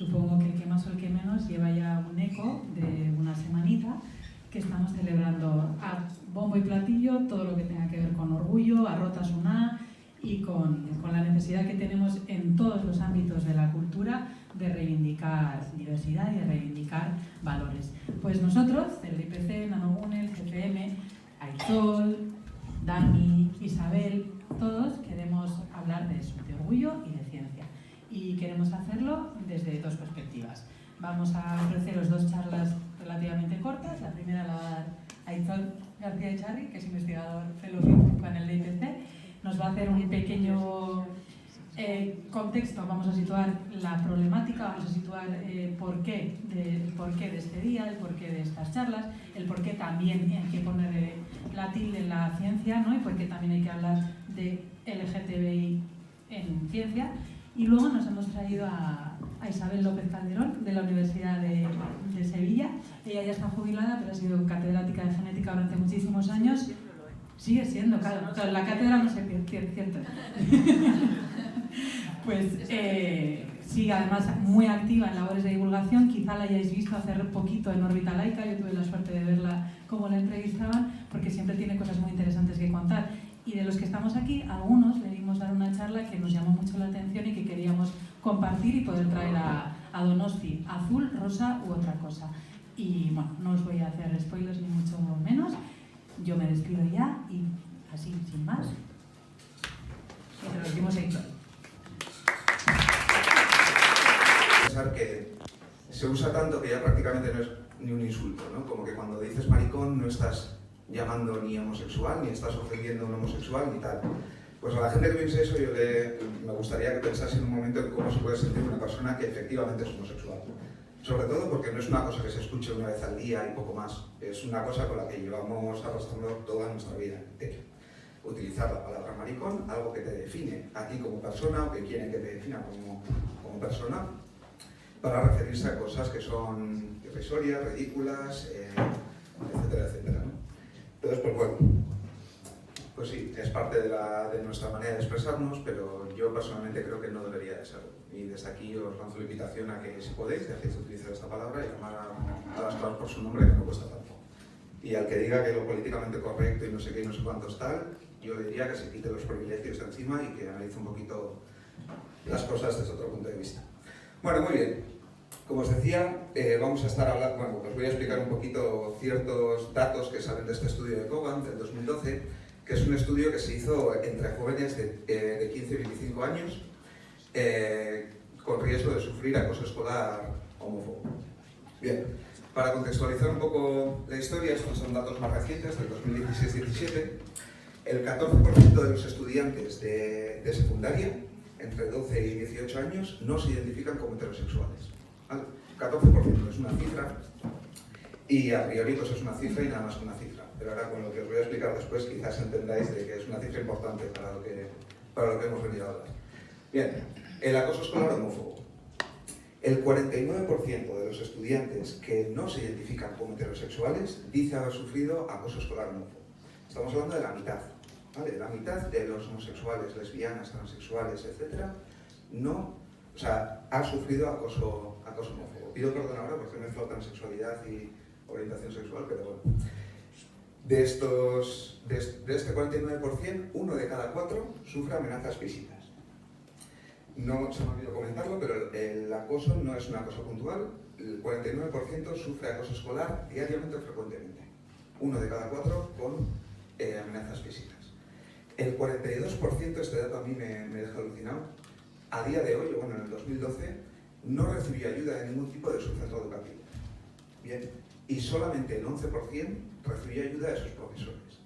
supongo que el que más o el que menos lleva ya un eco de una semanita que estamos celebrando a bombo y platillo todo lo que tenga que ver con orgullo, a Rotasuna y con la necesidad que tenemos en todos los ámbitos de la cultura de reivindicar diversidad y de reivindicar valores. Pues nosotros, el IPC, Nanogune, el GCM, Aitzol, Dani, Isabel, todos queremos hablar de eso, de orgullo y de ciencia. Y queremos hacerlo desde dos perspectivas. Vamos a ofreceros dos charlas relativamente cortas. La primera la va a dar Aitzol García Echarri, que es investigador fellow panel de IPC. Nos va a hacer un pequeño contexto, vamos a situar la problemática, vamos a situar el porqué de este día, el porqué de estas charlas, el porqué también hay que poner la tilde en la ciencia, ¿no? Y porqué también hay que hablar de LGTBI en ciencia. Y luego nos hemos traído a Isabel López Calderón, de la Universidad de Sevilla. Ella ya está jubilada, pero ha sido catedrática de genética durante muchísimos años. Sigue siendo, claro, la cátedra no se pierde, ¿cierto? Pues sigue además muy activa en labores de divulgación. Quizá la hayáis visto hace poquito en Órbita Laica. Yo tuve la suerte de verla cómo la entrevistaban, porque siempre tiene cosas muy interesantes que contar. Y de los que estamos aquí, algunos le dimos dar una charla que nos llamó mucho la atención y que queríamos compartir y poder traer a Donosti, azul, rosa u otra cosa. Y bueno, no os voy a hacer spoilers ni mucho menos. Yo me despido ya y así, sin más. Y nos decimos Héctor. Pensar que se usa tanto que ya prácticamente no es ni un insulto, ¿no? Como que cuando dices maricón no estás llamando ni homosexual, ni estás ofendiendo a un homosexual, ni tal. Pues a la gente que piense eso, yo me gustaría que pensase en un momento en cómo se puede sentir una persona que efectivamente es homosexual. Sobre todo porque no es una cosa que se escuche una vez al día y poco más. Es una cosa con la que llevamos arrastrando toda nuestra vida entera. Utilizar la palabra maricón, algo que te define a ti como persona o que quieren que te defina como persona, para referirse a cosas que son irrisorias, ridículas, etcétera, etcétera, ¿no? Entonces, pues bueno, pues sí, es parte de nuestra manera de expresarnos, pero yo personalmente creo que no debería de serlo. Y desde aquí os lanzo la invitación a que, si podéis, dejéis de utilizar esta palabra y llamar a las cosas por su nombre, que no cuesta tanto. Y al que diga que lo políticamente correcto y no sé qué y no sé cuántos tal, yo diría que se quite los privilegios de encima y que analice un poquito las cosas desde otro punto de vista. Bueno, muy bien. Como os decía, vamos a estar hablando, bueno, os voy a explicar un poquito ciertos datos que salen de este estudio de Kogan del 2012, que es un estudio que se hizo entre jóvenes de 15 y 25 años con riesgo de sufrir acoso escolar homófobo. Bien, para contextualizar un poco la historia, estos son datos más recientes, del 2016-17, el 14% de los estudiantes de secundaria, entre 12 y 18 años, no se identifican como heterosexuales. 14% es una cifra y a priori pues es una cifra y nada más que una cifra, pero ahora con lo que os voy a explicar después quizás entendáis de que es una cifra importante para lo que hemos venido a hablar. Bien, el acoso escolar homófobo. El 49% de los estudiantes que no se identifican como heterosexuales dice haber sufrido acoso escolar homófobo. Estamos hablando de la mitad, ¿vale? La mitad de los homosexuales, lesbianas, transexuales, etcétera, ha sufrido acoso homófobo. Pido perdón ahora porque he mezclado transexualidad y orientación sexual, pero bueno. De este 49%, 1 de cada 4 sufre amenazas físicas. No se me ha olvidado comentarlo, pero el acoso no es un acoso puntual. El 49% sufre acoso escolar diariamente o frecuentemente. 1 de cada 4 con amenazas físicas. El 42%, este dato a mí me deja alucinado, a día de hoy, bueno, en el 2012, no recibía ayuda de ningún tipo de su centro educativo. Bien, y solamente el 11% recibía ayuda de sus profesores.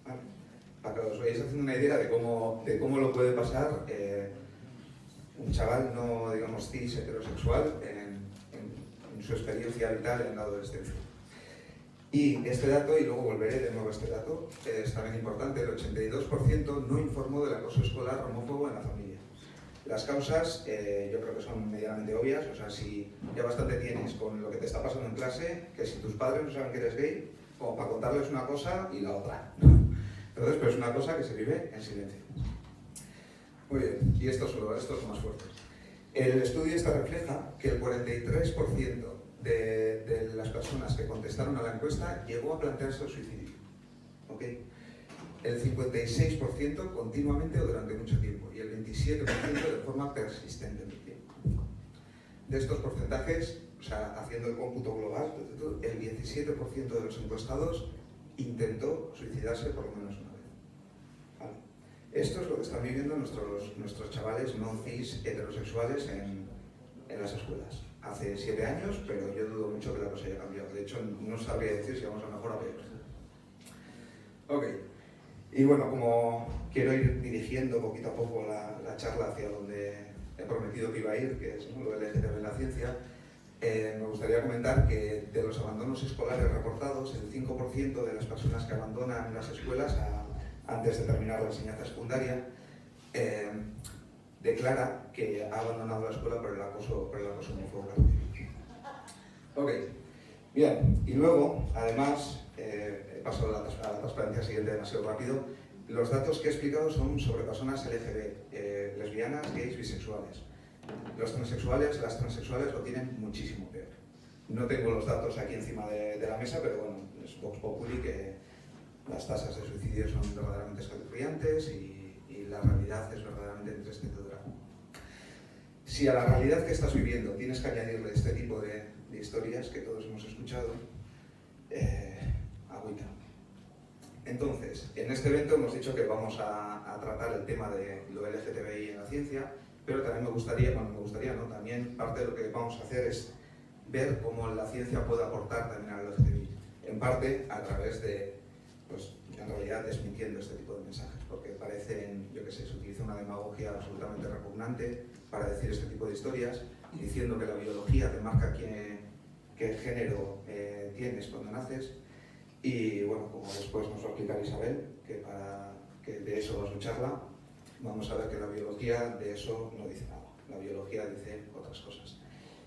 ¿Vale? Para que os vayáis haciendo una idea de cómo lo puede pasar un chaval no, digamos, cis, heterosexual en su experiencia vital en la adolescencia. Y este dato, y luego volveré de nuevo a este dato, es también importante, el 82% no informó del acoso escolar homófobo en la familia. Las causas yo creo que son medianamente obvias, o sea, si ya bastante tienes con lo que te está pasando en clase, que si tus padres no saben que eres gay, como para contarles una cosa y la otra. Entonces, pero es una cosa que se vive en silencio. Muy bien, y esto es lo más fuerte. El estudio este refleja que el 43% de las personas que contestaron a la encuesta llegó a plantearse el suicidio. ¿Okay? El 56% continuamente o durante mucho tiempo y el 27% de forma persistente en el tiempo. De estos porcentajes, o sea, haciendo el cómputo global, el 17% de los encuestados intentó suicidarse por lo menos una vez. ¿Vale? Esto es lo que están viviendo nuestros chavales no cis heterosexuales en las escuelas. Hace 7 años, pero yo dudo mucho que la cosa haya cambiado. De hecho, no sabría decir si vamos a mejor o a peor. Ok. Y bueno, como quiero ir dirigiendo poquito a poco la charla hacia donde he prometido que iba a ir, que es, ¿no?, lo del LGTB en la ciencia, me gustaría comentar que de los abandonos escolares reportados, el 5% de las personas que abandonan las escuelas antes de terminar la enseñanza secundaria declara que ha abandonado la escuela por el acoso homófobo. Ok, bien, y luego, además, paso a la transparencia siguiente demasiado rápido. Los datos que he explicado son sobre personas LGB, lesbianas, gays, bisexuales. Las transexuales lo tienen muchísimo peor. No tengo los datos aquí encima de la mesa, pero bueno, es Vox Populi que las tasas de suicidio son verdaderamente escalofriantes y la realidad es verdaderamente entristecedora. Si a la realidad que estás viviendo tienes que añadirle este tipo de historias que todos hemos escuchado, agüita. Entonces, en este evento hemos dicho que vamos a tratar el tema de lo LGTBI en la ciencia, pero también también parte de lo que vamos a hacer es ver cómo la ciencia puede aportar también al LGTBI. En parte a través de, pues, en realidad desmintiendo este tipo de mensajes, porque parecen, yo qué sé, se utiliza una demagogia absolutamente repugnante para decir este tipo de historias, diciendo que la biología te marca qué género tienes cuando naces. Y bueno, como después nos va a explicar Isabel, que de eso va su charla, vamos a ver que la biología de eso no dice nada. La biología dice otras cosas.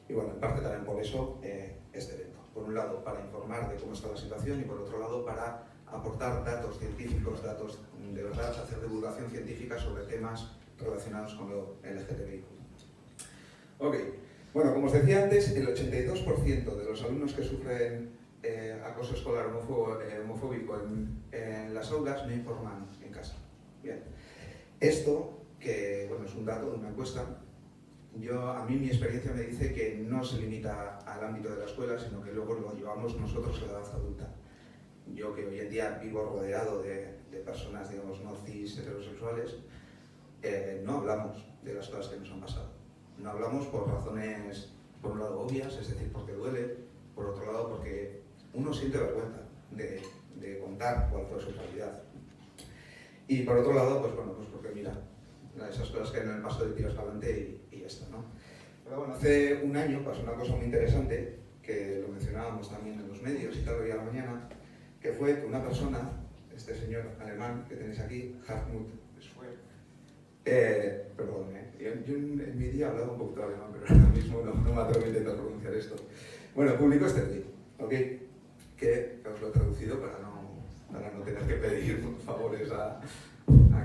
Y bueno, en parte también por eso este evento. Por un lado, para informar de cómo está la situación y por otro lado, para aportar datos científicos, datos de verdad, hacer divulgación científica sobre temas relacionados con lo LGTBI. Ok, bueno, como os decía antes, el 82% de los alumnos que sufren acoso escolar homofóbico en las aulas no informan en casa. Bien. Esto, que bueno, es un dato de una encuesta, a mí mi experiencia me dice que no se limita al ámbito de la escuela, sino que luego lo llevamos nosotros a la edad adulta. Yo que hoy en día vivo rodeado de personas, digamos, no cis heterosexuales, no hablamos de las cosas que nos han pasado. No hablamos por razones, por un lado, obvias, es decir, porque duele, por otro lado, porque uno siente vergüenza de contar cuál fue su realidad. Y por otro lado, pues bueno, pues porque mira, esas cosas que en el paso de tiras para adelante y ya está, ¿no? Pero bueno, hace un año pasó una cosa muy interesante, que lo mencionábamos también en los medios y tal, hoy a la mañana, que fue que una persona, este señor alemán que tenéis aquí, Hartmut Schwer, perdón, yo en mi día he hablado un poquito de alemán, pero ahora mismo no me atrevo a intentar pronunciar esto. Bueno, publicó este tweet, ¿ok? Que os lo he traducido para no tener que pedir favores a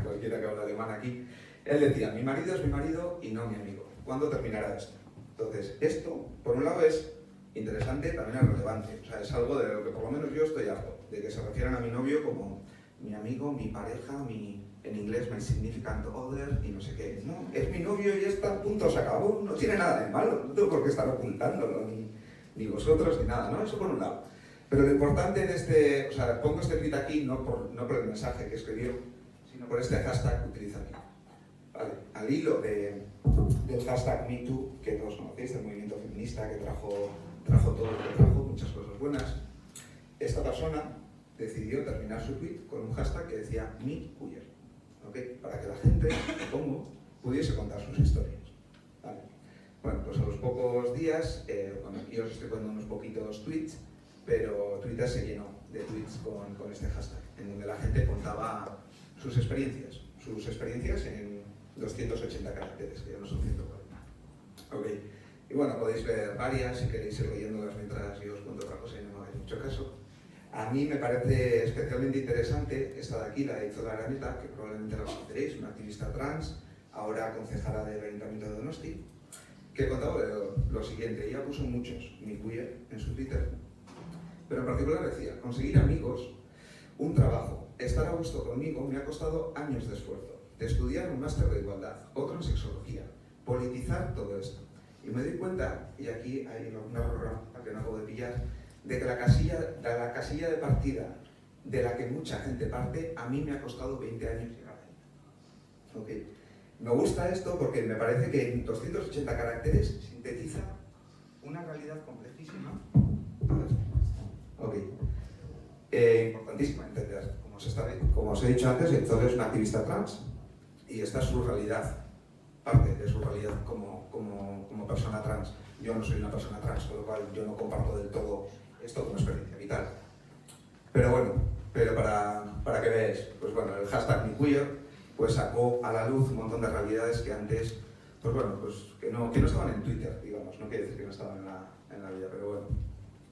cualquiera que habla alemán aquí. Él decía, mi marido es mi marido y no mi amigo. ¿Cuándo terminará esto? Entonces, esto, por un lado, es interesante, también es relevante. O sea, es algo de lo que por lo menos yo estoy harto, de que se refieran a mi novio como mi amigo, mi pareja, en inglés, my significant other y no sé qué. No, es mi novio y está, punto, se acabó. No tiene nada de malo, no tengo por qué estar ocultándolo, ni vosotros, ni nada, ¿no? Eso por un lado. Pero lo importante en o sea, pongo este tweet aquí no por el mensaje que escribió, sino por este hashtag que utiliza aquí. Vale, al hilo del hashtag MeToo, que todos conocéis, del movimiento feminista que trajo todo lo que trajo, muchas cosas buenas, esta persona decidió terminar su tweet con un hashtag que decía MeQueer, ¿okay? Para que la gente, supongo, pudiese contar sus historias. Vale. Bueno, pues a los pocos días, aquí os estoy poniendo unos poquitos tweets, pero Twitter se llenó de tweets con este hashtag, en donde la gente contaba sus experiencias en 280 caracteres, que ya no son 140. Okay. Y bueno, podéis ver varias si queréis ir leyéndolas mientras yo os cuento otra cosa y no me hagáis mucho caso. A mí me parece especialmente interesante esta de aquí, la de Itzola Araneta, que probablemente la conoceréis, una activista trans, ahora concejala del Ayuntamiento de Donosti, que contaba lo siguiente. Ella puso muchos, mi queer, en su Twitter, pero en particular decía: conseguir amigos, un trabajo, estar a gusto conmigo me ha costado años de esfuerzo, de estudiar un máster de igualdad, otro en sexología, politizar todo esto. Y me doy cuenta, y aquí hay una error que no acabo de pillar, de que la casilla de partida de la que mucha gente parte, a mí me ha costado 20 años llegar ahí. Okay. Me gusta esto porque me parece que en 280 caracteres sintetiza una realidad complejísima. Okay. Importantísima entender. Como os he dicho antes, Héctor es una activista trans y esta es su realidad, parte de su realidad como persona trans. Yo no soy una persona trans, con lo cual yo no comparto del todo esto como experiencia vital. Pero bueno, para que veáis, pues bueno, el hashtag MeQueer pues sacó a la luz un montón de realidades que antes, pues bueno, pues que no estaban en Twitter, digamos, no quiere decir que no estaban en la vida, pero bueno,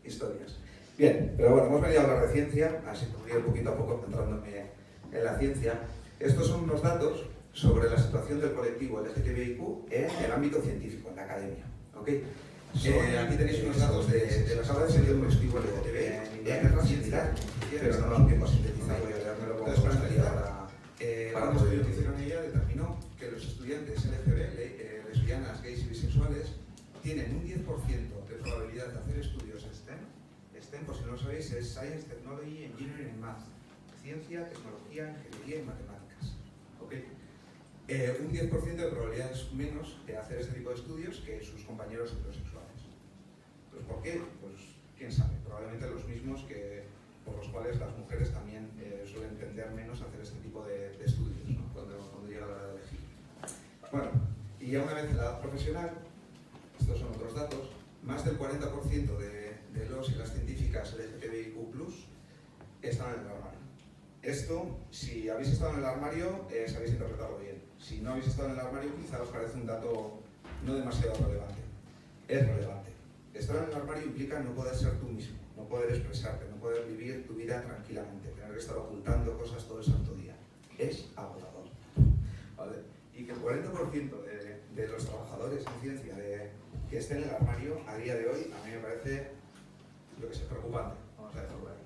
historias. Bien, pero bueno, hemos venido a hablar de ciencia, así que voy poquito a poco centrándome en la ciencia. Estos son unos datos sobre la situación del colectivo LGTBIQ en el ámbito científico, en la academia. ¿Okay? Aquí tenéis unos datos de la sala de sentido colectivo LGTB, en la similar, pero no da tiempo a sintetizar, voy a leérmelo como para poder identificar en ella, determinó que los estudiantes LGTB, lesbianas, gays y bisexuales, tienen un 10% de probabilidad de hacer estudios STEM. STEM, por si no lo sabéis, es Science, Technology, Engineering and Math. Ciencia, tecnología, ingeniería y matemáticas. ¿Okay? Un 10% de probabilidades menos de hacer este tipo de estudios que sus compañeros heterosexuales. Pues ¿por qué? Pues quién sabe, probablemente los mismos por los cuales las mujeres también suelen tender menos a hacer este tipo de estudios, ¿no? cuando llega la hora de elegir. Bueno, y ya una vez en la edad profesional, estos son otros datos, más del 40% de los y las científicas LGTBIQ+, están en el armario. Esto, si habéis estado en el armario, sabéis interpretarlo bien. Si no habéis estado en el armario, quizá os parece un dato no demasiado relevante. Es relevante. Estar en el armario implica no poder ser tú mismo, no poder expresarte, no poder vivir tu vida tranquilamente, tener que estar ocultando cosas todo el santo día. Es agotador. ¿Vale? Y que el 40% de los trabajadores en ciencia que estén en el armario, a día de hoy, a mí me parece, yo que sé, preocupante. Vamos a dejarlo ahí.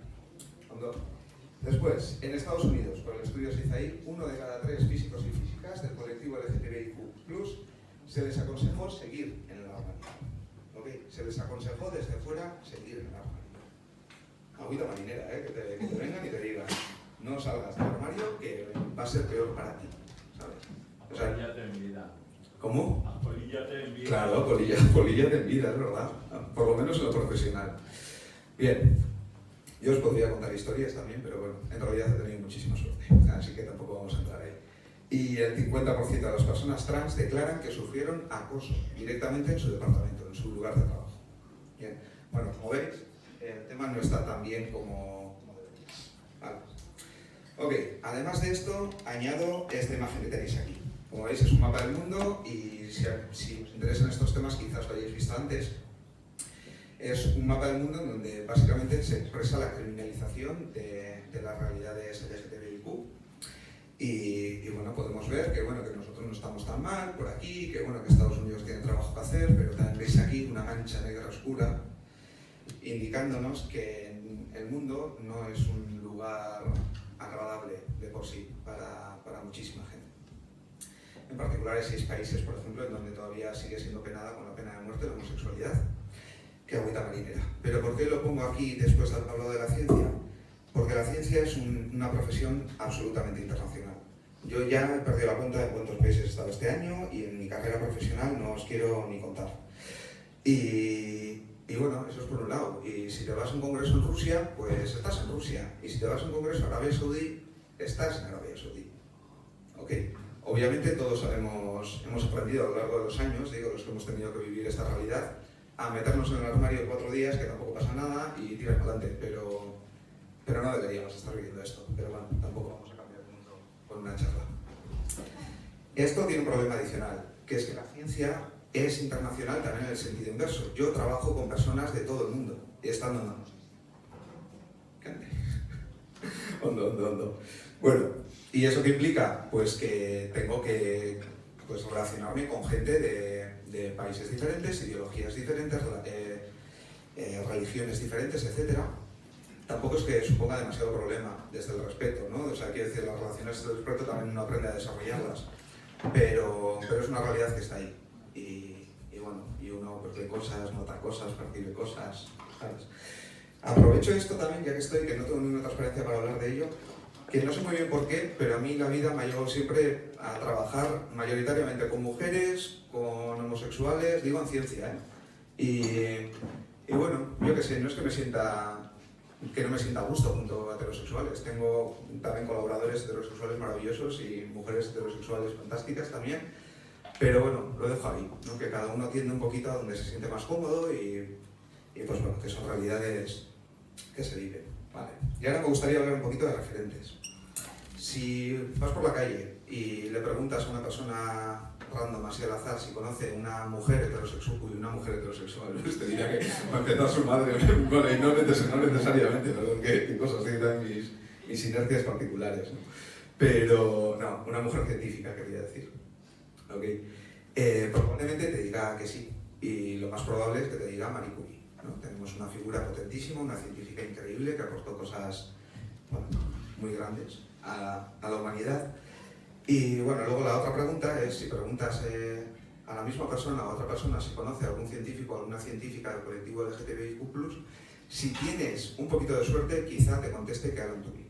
Después, en Estados Unidos, por el estudio se hizo ahí, 1 de cada 3 físicos y físicas del colectivo LGTBIQ+, se les aconsejó seguir en el armario. ¿Okay? Se les aconsejó desde fuera seguir en el armario. Agüita marinera, que te vengan y te digan: no salgas del armario, que va a ser peor para ti. ¿Sabes? O sea, Acolíllate en vida. ¿Cómo? Acolíllate en vida. Claro, acolíllate en vida, es verdad. Por lo menos en lo profesional. Bien. Yo os podría contar historias también, pero bueno, en realidad he tenido muchísima suerte, así que tampoco vamos a entrar ahí. Y el 50% de las personas trans declaran que sufrieron acoso directamente en su departamento, en su lugar de trabajo. Bien, bueno, como veis, el tema no está tan bien como debería. Vale. Ok, además de esto, añado esta imagen que tenéis aquí. Como veis, es un mapa del mundo y si os interesan estos temas, quizás lo hayáis visto antes. Es un mapa del mundo en donde básicamente se expresa la criminalización de las realidades LGTBIQ. Y bueno, podemos ver que nosotros no estamos tan mal por aquí, que Estados Unidos tiene trabajo que hacer, pero también veis aquí una mancha negra oscura indicándonos que el mundo no es un lugar agradable de por sí para muchísima gente. En particular hay 6 países, por ejemplo, en donde todavía sigue siendo penada con la pena de muerte la homosexualidad. Qué agüita marinera. ¿Pero por qué lo pongo aquí después de haber hablado de la ciencia? Porque la ciencia es una profesión absolutamente internacional. Yo ya he perdido la cuenta de cuántos países he estado este año y en mi carrera profesional no os quiero ni contar. Y bueno, eso es por un lado. Y si te vas a un congreso en Rusia, pues estás en Rusia. Y si te vas a un congreso en Arabia Saudí, estás en Arabia Saudí. ¿Ok? Obviamente todos hemos aprendido a lo largo de los años, los que hemos tenido que vivir esta realidad, a meternos en el armario 4 días, que tampoco pasa nada, y tirar para adelante, pero no deberíamos estar viviendo esto. Pero bueno, tampoco vamos a cambiar el mundo con una charla. Esto tiene un problema adicional, que es que la ciencia es internacional también en el sentido inverso. Yo trabajo con personas de todo el mundo, y estando en hondo. Bueno, ¿y eso qué implica? Pues que tengo que pues relacionarme con gente de países diferentes, ideologías diferentes, religiones diferentes, etc. Tampoco es que suponga demasiado problema desde el respeto, ¿no? O sea, quiero decir, las relaciones del respeto también uno aprende a desarrollarlas, pero es una realidad que está ahí. Y bueno, y uno pues, ve cosas, nota cosas, percibe cosas, ¿sabes? Aprovecho esto también, ya que estoy, que no tengo ninguna transparencia para hablar de ello, que no sé muy bien por qué, pero a mí la vida me ha llevado siempre a trabajar mayoritariamente con mujeres, con homosexuales, digo en ciencia, ¿eh? Y bueno, yo qué sé, no es que no me sienta a gusto junto a heterosexuales. Tengo también colaboradores heterosexuales maravillosos y mujeres heterosexuales fantásticas también, pero bueno, lo dejo ahí, ¿no? Que cada uno tiende un poquito a donde se siente más cómodo y pues bueno, que son realidades que se viven. Vale. Y ahora me gustaría hablar un poquito de referentes. Si vas por la calle y le preguntas a una persona random, así al azar, si conoce una mujer heterosexual, te diría que va a empezar su madre, bueno, y no necesariamente, perdón, que cosas tienen también mis inercias particulares, ¿no? Pero, no, una mujer científica quería decir, ¿ok? Probablemente te diga que sí, y lo más probable es que te diga Marie Curie, ¿no? Tenemos una figura potentísima, una científica increíble que aportó cosas, bueno, muy grandes a la humanidad. Y bueno, luego la otra pregunta es si preguntas a la misma persona o a otra persona si conoce a algún científico o alguna científica del colectivo LGTBIQ+, si tienes un poquito de suerte, quizá te conteste que Alan Turing.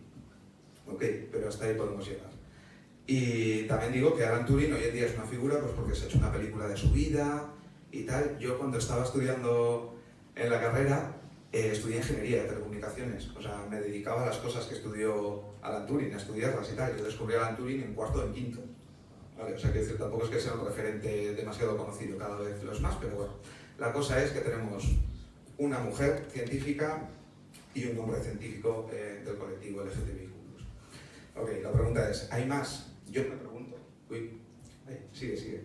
Ok, pero hasta ahí podemos llegar. Y también digo que Alan Turing hoy en día es una figura pues porque se ha hecho una película de su vida y tal. Yo cuando estaba estudiando en la carrera, estudié ingeniería de telecomunicaciones, o sea, me dedicaba a las cosas que estudió Alan Turing, a estudiarlas y tal. Yo descubrí a Alan Turing en cuarto o en quinto, ¿vale? O sea, que tampoco es que sea un referente demasiado conocido, cada vez los más, pero bueno. La cosa es que tenemos una mujer científica y un hombre científico del colectivo LGTBIQ+. Ok, la pregunta es, ¿hay más? Yo me pregunto, sigue.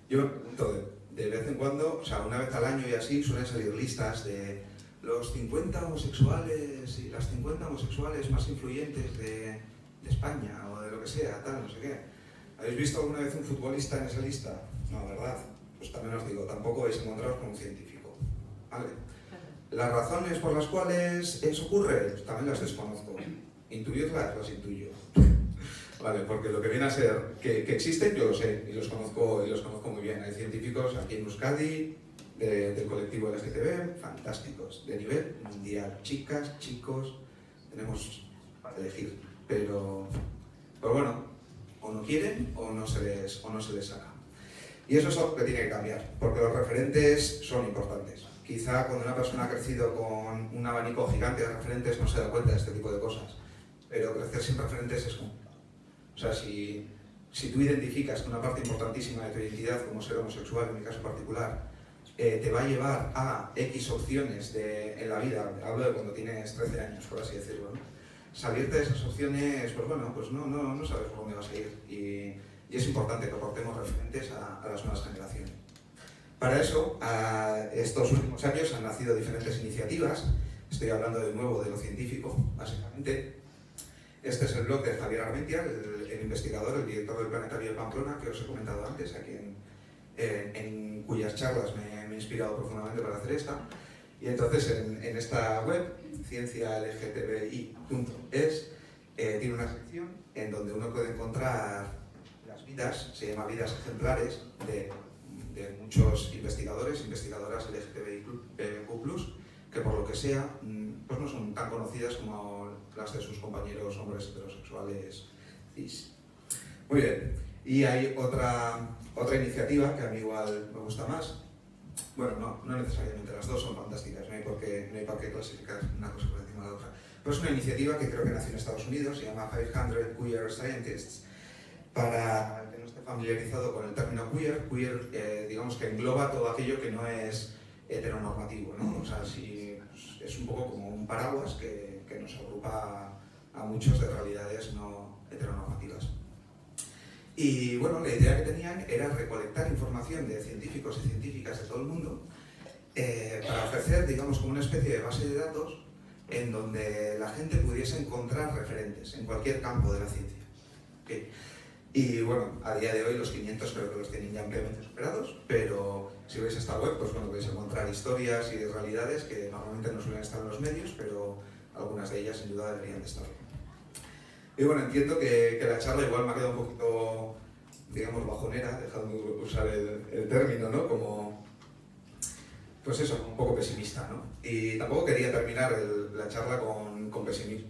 Yo me pregunto de vez en cuando, o sea, una vez al año y así, suelen salir listas de los 50 homosexuales y las 50 homosexuales más influyentes de España o de lo que sea, tal, no sé qué. ¿Habéis visto alguna vez un futbolista en esa lista? No, ¿verdad? Pues también os digo, tampoco vais a encontraros con un científico, ¿vale? Las razones por las cuales eso ocurre, pues también las desconozco. Intuirlas, las intuyo. Vale, porque lo que viene a ser que existen, yo lo sé, y los conozco muy bien. Hay científicos aquí en Euskadi, del colectivo LGTB, fantásticos, de nivel mundial. Chicas, chicos, tenemos para elegir. Pero bueno, o no quieren o no se les saca. Y eso es algo que tiene que cambiar, porque los referentes son importantes. Quizá cuando una persona ha crecido con un abanico gigante de referentes no se da cuenta de este tipo de cosas, pero crecer sin referentes es complicado. O sea, si tú identificas que una parte importantísima de tu identidad, como ser homosexual en mi caso particular, te va a llevar a X opciones en la vida, hablo de cuando tienes 13 años, por así decirlo, ¿no? Salirte de esas opciones, pues bueno, pues no sabes por dónde vas a ir. Y es importante que aportemos referentes a las nuevas generaciones. Para eso, estos últimos años han nacido diferentes iniciativas. Estoy hablando de nuevo de lo científico, básicamente. Este es el blog de Javier Armentia, el investigador, el director del Planetario de Pamplona, que os he comentado antes, aquí en cuyas charlas me he inspirado profundamente para hacer esta. Y entonces en esta web, ciencialgtbi.es, tiene una sección en donde uno puede encontrar las vidas, se llama vidas ejemplares, de muchos investigadoras LGTBIQ+, que por lo que sea, pues no son tan conocidas como las de sus compañeros hombres heterosexuales cis. Muy bien, y hay otra iniciativa que a mí igual me gusta más. Bueno, no necesariamente, las dos son fantásticas, no hay por qué clasificar una cosa por encima de la otra. Pero es una iniciativa que creo que nació en Estados Unidos, se llama 500 Queer Scientists. Para el que no esté familiarizado con el término queer, digamos que engloba todo aquello que no es heteronormativo, ¿no? O sea, es un poco como un paraguas que nos agrupa a muchos de realidades no heteronormativas. Y bueno, la idea que tenían era recolectar información de científicos y científicas de todo el mundo para ofrecer, digamos, como una especie de base de datos en donde la gente pudiese encontrar referentes en cualquier campo de la ciencia. ¿Okay? Y bueno, a día de hoy los 500 creo que los tienen ya ampliamente superados, pero si vais a esta web, pues bueno, vais a encontrar historias y realidades que normalmente no suelen estar en los medios, pero algunas de ellas sin duda deberían de estar. Y bueno, entiendo que la charla igual me ha quedado un poquito, digamos, bajonera, dejando de usar el término, ¿no? Como, pues eso, un poco pesimista, ¿no? Y tampoco quería terminar la charla con pesimismo.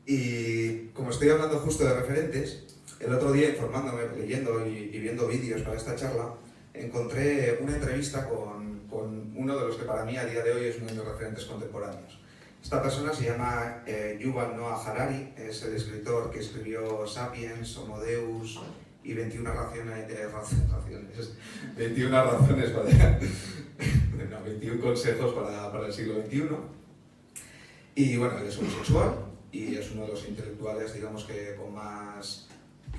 Y como estoy hablando justo de referentes, el otro día, informándome, leyendo y viendo vídeos para esta charla, encontré una entrevista con uno de los que para mí a día de hoy es uno de mis referentes contemporáneos. Esta persona se llama Yuval Noah Harari, es el escritor que escribió Sapiens, Homo Deus y 21 consejos para el siglo XXI. Y bueno, él es homosexual y es uno de los intelectuales, digamos, que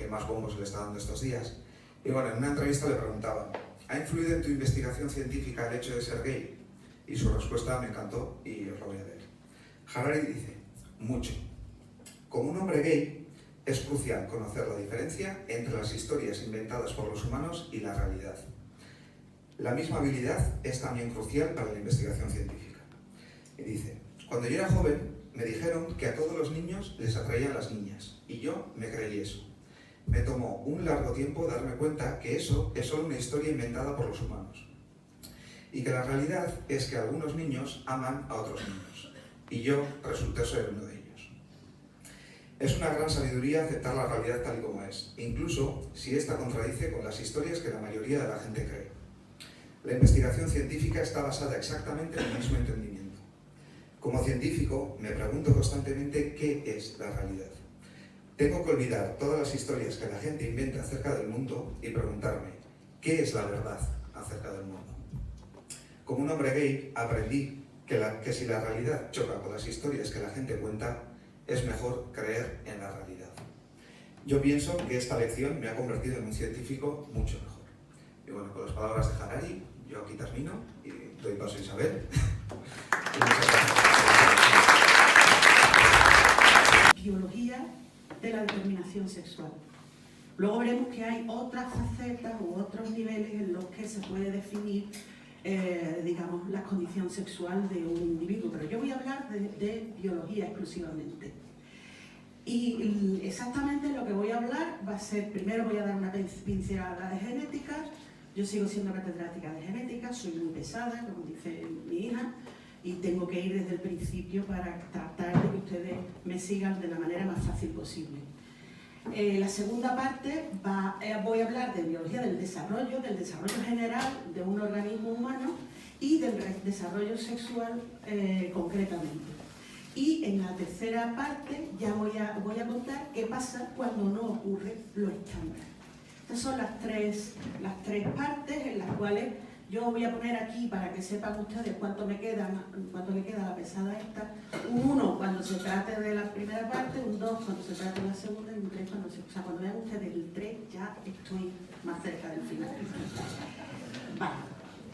más bombos le está dando estos días. Y bueno, en una entrevista le preguntaba: ¿ha influido en tu investigación científica el hecho de ser gay? Y su respuesta me encantó y os la voy a leer. Harari dice: mucho. Como un hombre gay, es crucial conocer la diferencia entre las historias inventadas por los humanos y la realidad. La misma habilidad es también crucial para la investigación científica. Y dice: cuando yo era joven, me dijeron que a todos los niños les atraían las niñas, y yo me creí eso. Me tomó un largo tiempo darme cuenta que eso es solo una historia inventada por los humanos. Y que la realidad es que algunos niños aman a otros niños. Y yo resulté ser uno de ellos. Es una gran sabiduría aceptar la realidad tal y como es, incluso si esta contradice con las historias que la mayoría de la gente cree. La investigación científica está basada exactamente en el mismo entendimiento. Como científico, me pregunto constantemente qué es la realidad. Tengo que olvidar todas las historias que la gente inventa acerca del mundo y preguntarme, ¿qué es la verdad acerca del mundo? Como un hombre gay, aprendí que si la realidad choca con las historias que la gente cuenta, es mejor creer en la realidad. Yo pienso que esta lección me ha convertido en un científico mucho mejor. Y bueno, con las palabras de Harari, yo aquí termino y doy paso a Isabel. Y muchas gracias. Biología de la determinación sexual. Luego veremos que hay otras facetas u otros niveles en los que se puede definir, digamos, la condición sexual de un individuo, pero yo voy a hablar de biología exclusivamente. Y exactamente lo que voy a hablar va a ser, primero voy a dar una pincelada de genética. Yo sigo siendo catedrática de genética, soy muy pesada, como dice mi hija, y tengo que ir desde el principio para tratar de que ustedes me sigan de la manera más fácil posible. La segunda parte voy a hablar de biología del desarrollo general de un organismo humano y del desarrollo sexual concretamente. Y en la tercera parte ya voy a contar qué pasa cuando no ocurre lo estándar. Estas son las tres partes en las cuales yo voy a poner aquí para que sepan ustedes cuánto me queda la pesada esta. Un 1 cuando se trate de la primera parte, un 2 cuando se trate de la segunda y un 3 cuando vean ustedes el 3 ya estoy más cerca del final. Vale.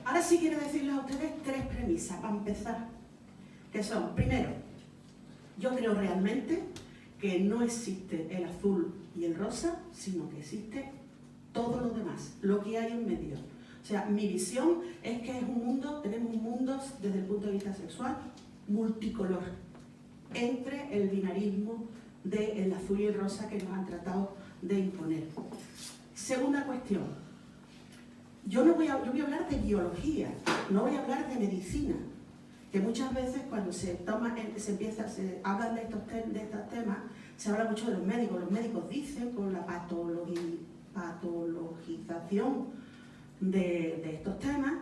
Ahora sí quiero decirles a ustedes tres premisas para empezar, que son, primero, yo creo realmente que no existe el azul y el rosa, sino que existe todo lo demás, lo que hay en medio. O sea, mi visión es que tenemos un mundo desde el punto de vista sexual multicolor, entre el binarismo del azul y el rosa que nos han tratado de imponer. Segunda cuestión, yo voy a hablar de biología, no voy a hablar de medicina, que muchas veces cuando se hablan de estos temas, se habla mucho de los médicos dicen con la patologización de estos temas.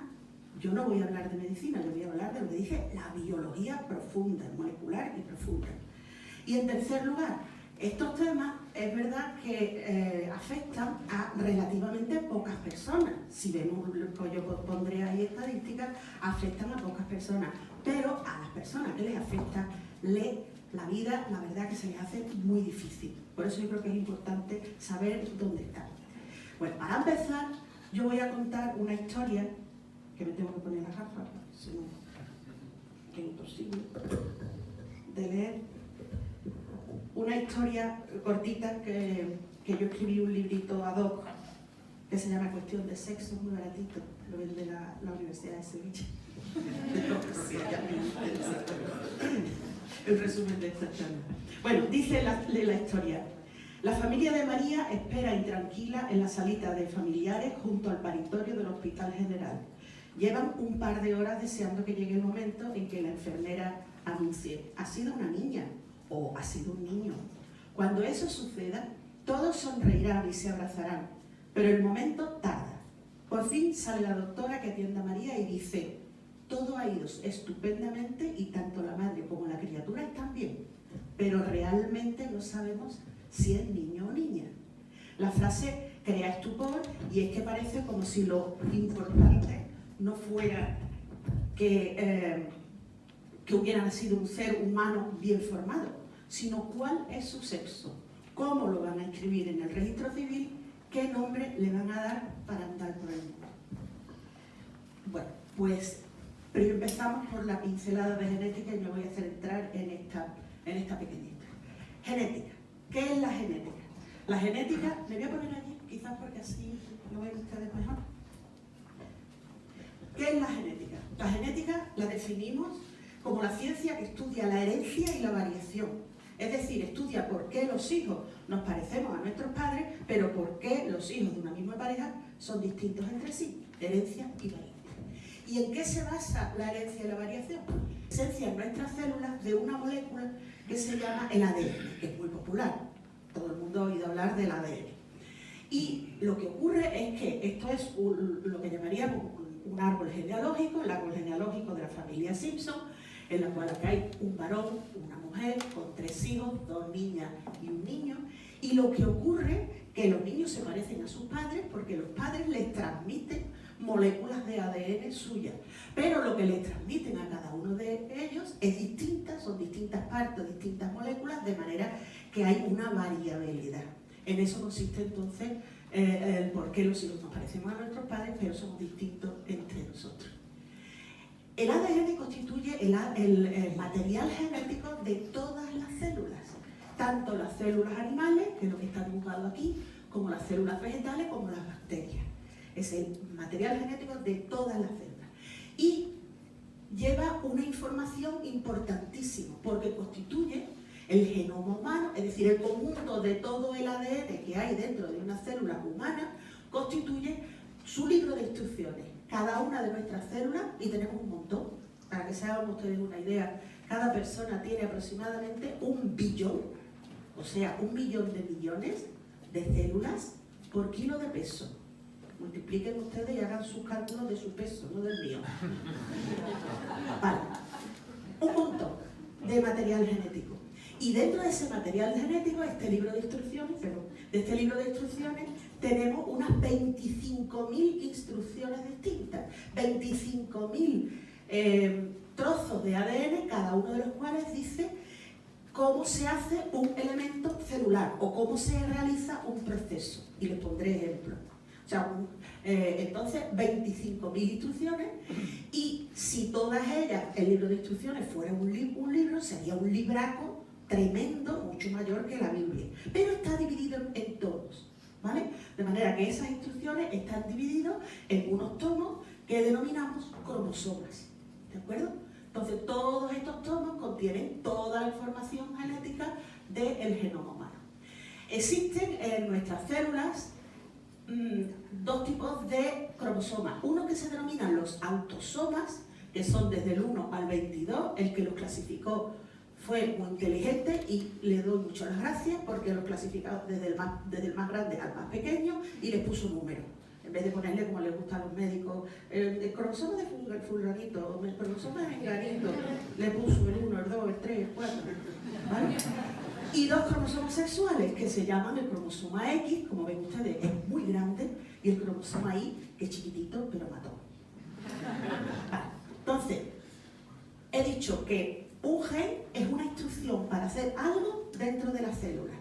Yo no voy a hablar de medicina, yo voy a hablar de lo que dije, la biología profunda, molecular y profunda. Y en tercer lugar, estos temas es verdad que afectan a relativamente pocas personas. Si vemos, yo pondré ahí estadísticas, afectan a pocas personas, pero a las personas que les afecta, la vida, la verdad que se les hace muy difícil. Por eso yo creo que es importante saber dónde están. Bueno, para empezar, yo voy a contar una historia, que me tengo que poner las gafas, si no, que es imposible de leer. Una historia cortita que que yo escribí un librito ad hoc que se llama Cuestión de Sexo, muy baratito, lo vende la Universidad de Sevilla. El resumen de esta charla. Bueno, dice la historia. La familia de María espera intranquila en la salita de familiares junto al paritorio del Hospital General. Llevan un par de horas deseando que llegue el momento en que la enfermera anuncie: ha sido una niña o ha sido un niño. Cuando eso suceda, todos sonreirán y se abrazarán, pero el momento tarda. Por fin sale la doctora que atiende a María y dice: todo ha ido estupendamente y tanto la madre como la criatura están bien, pero realmente no sabemos si es niño o niña. La frase crea estupor y es que parece como si lo importante no fuera que hubiera nacido un ser humano bien formado, sino cuál es su sexo, cómo lo van a inscribir en el registro civil, qué nombre le van a dar para andar por el mundo. Bueno, pues pero empezamos por la pincelada de genética y me voy a hacer entrar en esta pequeñita. Genética. ¿Qué es la genética? La genética, me voy a poner allí, quizás porque así lo ven ustedes mejor. ¿Qué es la genética? La genética la definimos como la ciencia que estudia la herencia y la variación. Es decir, estudia por qué los hijos nos parecemos a nuestros padres, pero por qué los hijos de una misma pareja son distintos entre sí. Herencia y variación. ¿Y en qué se basa la herencia y la variación? La esencia en nuestras células de una molécula que se llama el ADN, que es muy popular. Todo el mundo ha oído hablar del ADN. Y lo que ocurre es que esto es lo que llamaríamos un árbol genealógico, el árbol genealógico de la familia Simpson, en la cual acá hay un varón, una mujer, con 3 hijos, 2 niñas y un niño. Y lo que ocurre es que los niños se parecen a sus padres porque los padres les transmiten moléculas de ADN suyas, pero lo que les transmiten a cada uno de ellos es distinta, son distintas partes, distintas moléculas, de manera que hay una variabilidad. En eso consiste entonces el por qué los hijos nos parecemos a nuestros padres, pero somos distintos entre nosotros. El ADN constituye el material genético de todas las células, tanto las células animales, que es lo que está dibujado aquí, como las células vegetales, como las bacterias. Es el material genético de todas las células. Y lleva una información importantísima, porque constituye el genoma humano, es decir, el conjunto de todo el ADN que hay dentro de una célula humana, constituye su libro de instrucciones. Cada una de nuestras células, y tenemos un montón, para que se hagan ustedes una idea, cada persona tiene aproximadamente 1 billón, o sea, 1 millón de millones de células por kilo de peso. Multipliquen ustedes y hagan sus cálculos de su peso, no del mío. Vale. Un montón de material genético. Y dentro de ese material genético, este libro de instrucciones, de este libro de instrucciones tenemos unas 25.000 instrucciones distintas, 25.000 trozos de ADN, cada uno de los cuales dice cómo se hace un elemento celular o cómo se realiza un proceso. Y les pondré ejemplos. O sea, entonces 25.000 instrucciones, y si todas ellas, el libro de instrucciones fuera un libro, sería un libraco tremendo, mucho mayor que la Biblia. Pero está dividido en tomos, ¿vale? De manera que esas instrucciones están divididas en unos tomos que denominamos cromosomas, ¿de acuerdo? Entonces todos estos tomos contienen toda la información genética del genoma humano. Existen en nuestras células 2 tipos de cromosomas. Uno que se denominan los autosomas, que son desde el 1 al 22, el que los clasificó fue muy inteligente y le doy muchas las gracias porque los clasificó desde el más grande al más pequeño y les puso número. En vez de ponerle, como les gusta a los médicos, el cromosoma de fulanito, el cromosoma de menganito, le puso el 1, el 2, el 3, el 4, ¿vale? Y 2 cromosomas sexuales que se llaman el cromosoma X, como ven ustedes, es muy grande, y el cromosoma Y, que es chiquitito, pero mató. Vale. Entonces, he dicho que un gen es una instrucción para hacer algo dentro de la célula.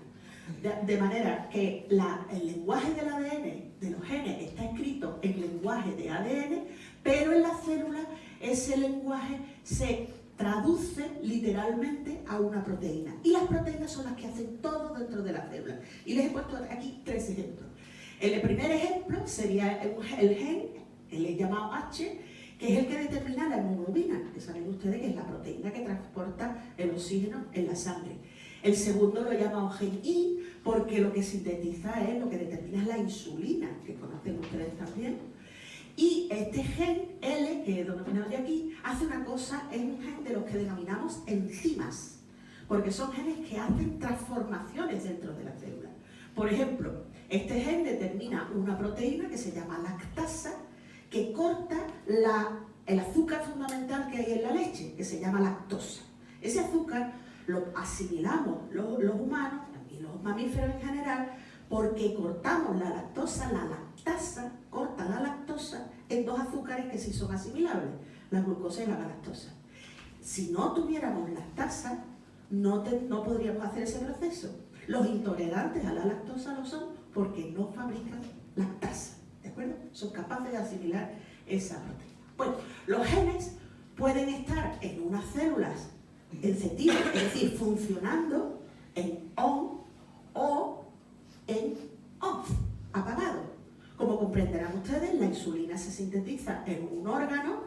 De manera que el lenguaje del ADN, de los genes, está escrito en lenguaje de ADN, pero en la célula ese lenguaje se traduce literalmente a una proteína. Y las proteínas son las que hacen todo dentro de la célula. Y les he puesto aquí 3 ejemplos. El primer ejemplo sería el gen, el llamado H, que es el que determina la hemoglobina, que saben ustedes que es la proteína que transporta el oxígeno en la sangre. El segundo lo llamado gen I, porque lo que sintetiza es, lo que determina es la insulina, que conocen ustedes también. Y este gen L, que he denominado de aquí, hace una cosa, es un gen de los que denominamos enzimas, porque son genes que hacen transformaciones dentro de la célula. Por ejemplo, este gen determina una proteína que se llama lactasa, que corta el azúcar fundamental que hay en la leche, que se llama lactosa. Ese azúcar lo asimilamos los humanos y los mamíferos en general porque cortamos la lactasa corta la lactosa en 2 azúcares que sí son asimilables, la glucosa y la galactosa. Si no tuviéramos lactasa, no podríamos hacer ese proceso. Los intolerantes a la lactosa lo son porque no fabrican lactasa, ¿de acuerdo? Son capaces de asimilar esa proteína. Bueno, los genes pueden estar en unas células encendidas, es decir, funcionando en on o en off, apagado. Como comprenderán ustedes, la insulina se sintetiza en un órgano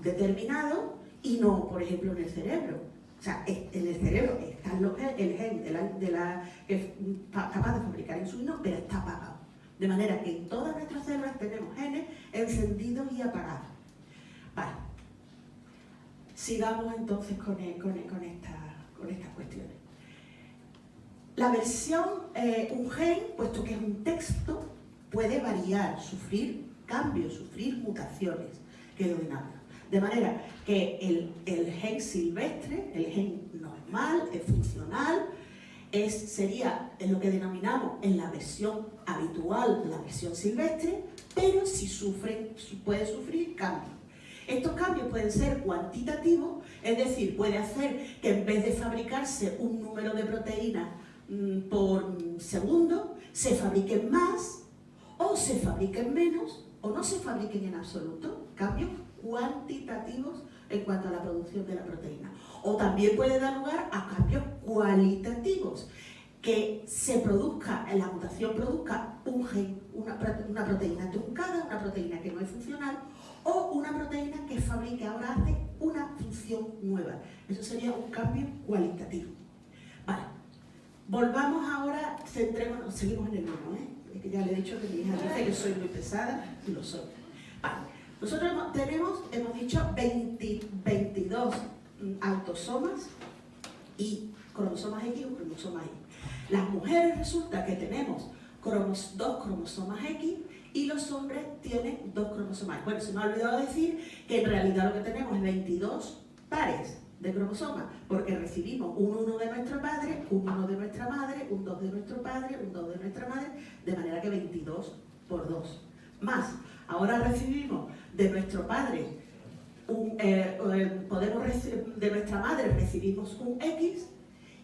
determinado y no, por ejemplo, en el cerebro. O sea, en el cerebro está el gen que es capaz de fabricar insulina, pero está apagado. De manera que en todas nuestras células tenemos genes encendidos y apagados. Vale. Sigamos entonces con estas cuestiones. La versión, un gen, puesto que es un texto, puede variar, sufrir cambios, sufrir mutaciones, que lo denominamos. De manera que el gen silvestre, el gen normal, el funcional, sería lo que denominamos en la versión habitual, la versión silvestre, pero si puede sufrir cambios. Estos cambios pueden ser cuantitativos, es decir, puede hacer que en vez de fabricarse un número de proteínas por segundo, se fabriquen más, o se fabriquen menos, o no se fabriquen en absoluto. Cambios cuantitativos en cuanto a la producción de la proteína. O también puede dar lugar a cambios cualitativos, que la mutación produzca un gen, una proteína truncada, una proteína que no es funcional, o una proteína que fabrique ahora hace una función nueva. Eso sería un cambio cualitativo. Vale. Volvamos ahora, centrémonos, seguimos en el 1, Es que ya le he dicho que mi hija dice que soy muy pesada, y lo soy. Vale. Nosotros hemos dicho 22 autosomas y cromosomas X o cromosomas Y. Las mujeres resulta que tenemos 2 cromosomas X y los hombres tienen 2 cromosomas. Bueno, se me ha olvidado decir que en realidad lo que tenemos es 22 pares de cromosomas, porque recibimos un 1 de nuestro padre, un 1 de nuestra madre, un 2 de nuestro padre, un 2 de nuestra madre, de manera que 22 por 2. Más, ahora recibimos de nuestro padre, de nuestra madre recibimos un X,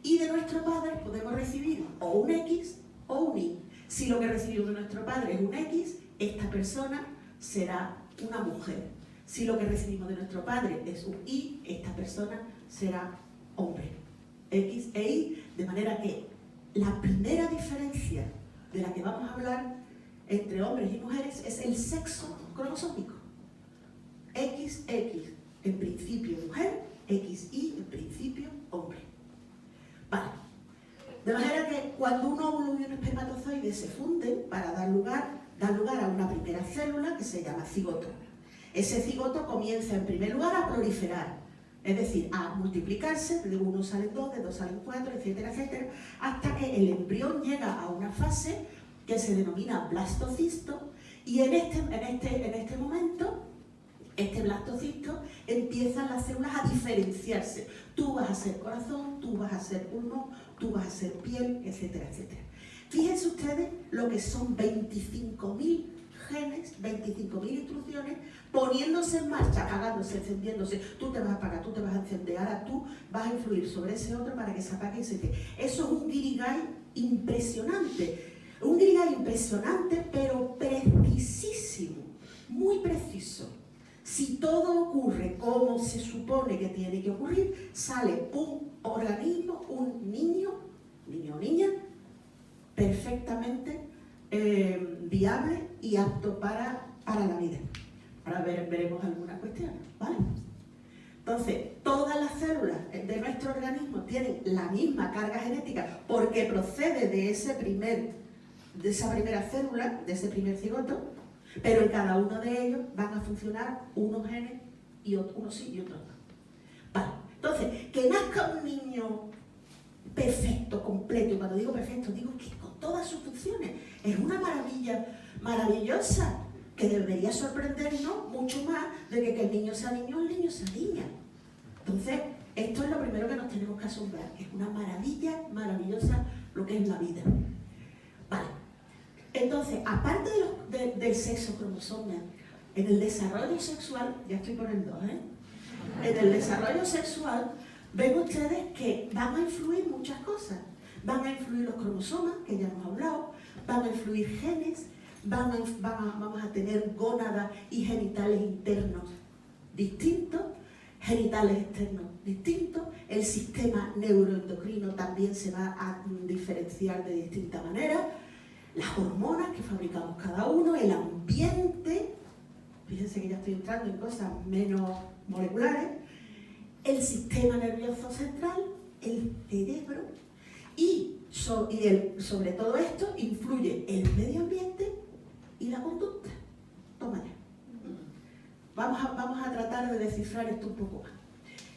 y de nuestro padre podemos recibir o un X o un Y. Si lo que recibimos de nuestro padre es un X, esta persona será una mujer. Si lo que recibimos de nuestro padre es un Y, esta persona será hombre. X e Y, de manera que la primera diferencia de la que vamos a hablar entre hombres y mujeres es el sexo cromosómico. XX en principio mujer, XY en principio hombre. Vale. De manera que cuando un óvulo y un espermatozoide se funden para dar lugar a una primera célula que se llama cigoto. Ese cigoto comienza en primer lugar a proliferar, es decir, a multiplicarse, de 1 salen 2, de 2 salen 4, etcétera, etcétera, hasta que el embrión llega a una fase que se denomina blastocisto, y en este momento, este blastocisto, empiezan las células a diferenciarse. Tú vas a ser corazón, tú vas a ser pulmón, tú vas a ser piel, etcétera, etcétera. Fíjense ustedes lo que son 25.000 genes, 25.000 instrucciones, poniéndose en marcha, apagándose, encendiéndose. Tú te vas a apagar, tú te vas a encender, ahora tú vas a influir sobre ese otro para que se apague y se te... Eso es un guirigay impresionante. Un guirigay impresionante, pero precisísimo, muy preciso. Si todo ocurre como se supone que tiene que ocurrir, sale un organismo, un niño o niña, perfectamente viable y apto para la vida. Ahora veremos algunas cuestiones, ¿vale? Entonces, todas las células de nuestro organismo tienen la misma carga genética porque procede de esa primera célula, de ese primer cigoto, pero en cada uno de ellos van a funcionar unos genes y unos sí y otros no. Vale, entonces, que nazca un niño perfecto, completo, y cuando digo perfecto, digo que con todas sus funciones, es una maravilla maravillosa, que debería sorprendernos mucho más de que el niño sea niño o el niño sea niña. Entonces, esto es lo primero que nos tenemos que asombrar, que es una maravilla maravillosa lo que es la vida. Vale. Entonces, aparte del sexo cromosoma, en el desarrollo sexual, ya estoy por el 2, en el desarrollo sexual, ven ustedes que van a influir muchas cosas. Van a influir los cromosomas, que ya hemos hablado, van a influir genes, vamos a tener gónadas y genitales internos distintos, genitales externos distintos, el sistema neuroendocrino también se va a diferenciar de distinta manera, las hormonas que fabricamos cada uno, el ambiente, fíjense que ya estoy entrando en cosas menos moleculares, el sistema nervioso central, el cerebro, y sobre todo esto influye el medio ambiente y la conducta. Toma ya. Vamos a tratar de descifrar esto un poco más.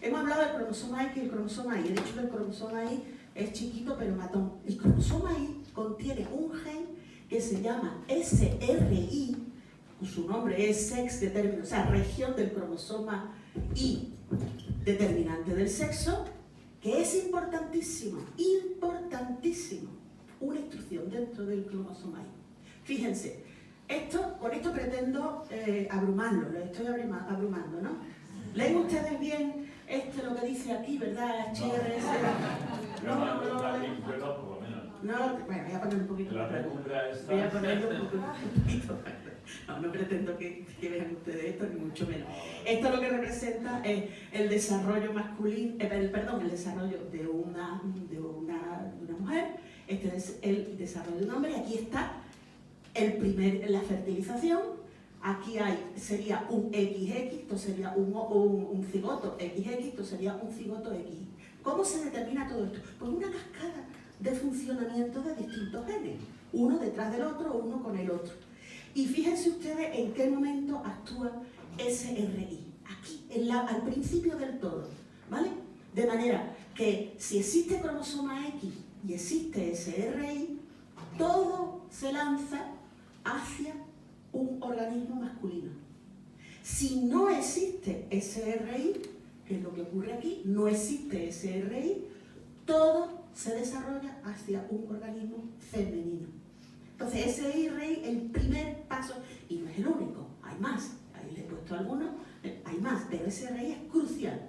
Hemos hablado del cromosoma X y el cromosoma Y. He dicho que el cromosoma Y es chiquito pero matón. El cromosoma Y contiene un gen que se llama SRI, su nombre es sex determinant, o sea, región del cromosoma Y determinante del sexo, que es importantísimo, una instrucción dentro del cromosoma Y. Fíjense, con esto pretendo abrumarlo, lo estoy abrumando, ¿no? ¿Leen ustedes bien lo que dice aquí, verdad? HRS. No, bueno, voy a poner un poquito. Voy a ponerlo un poquito. No pretendo que vean ustedes esto, ni mucho menos. Esto lo que representa es el desarrollo masculino, el desarrollo de una mujer, este es el desarrollo de un hombre, y aquí está la fertilización, aquí sería un XX, esto sería un cigoto XX, esto sería un cigoto X. ¿Cómo se determina todo esto? Pues una cascada de funcionamiento de distintos genes, uno detrás del otro, uno con el otro. Y fíjense ustedes en qué momento actúa SRI, aquí, al principio del todo, ¿vale? De manera que si existe cromosoma X y existe SRI, todo se lanza hacia un organismo masculino. Si no existe SRI, que es lo que ocurre aquí, no existe SRI, todo se desarrolla hacia un organismo femenino. Entonces, SRI, el primer paso, y no es el único, hay más, ahí le he puesto algunos, hay más, pero SRI es crucial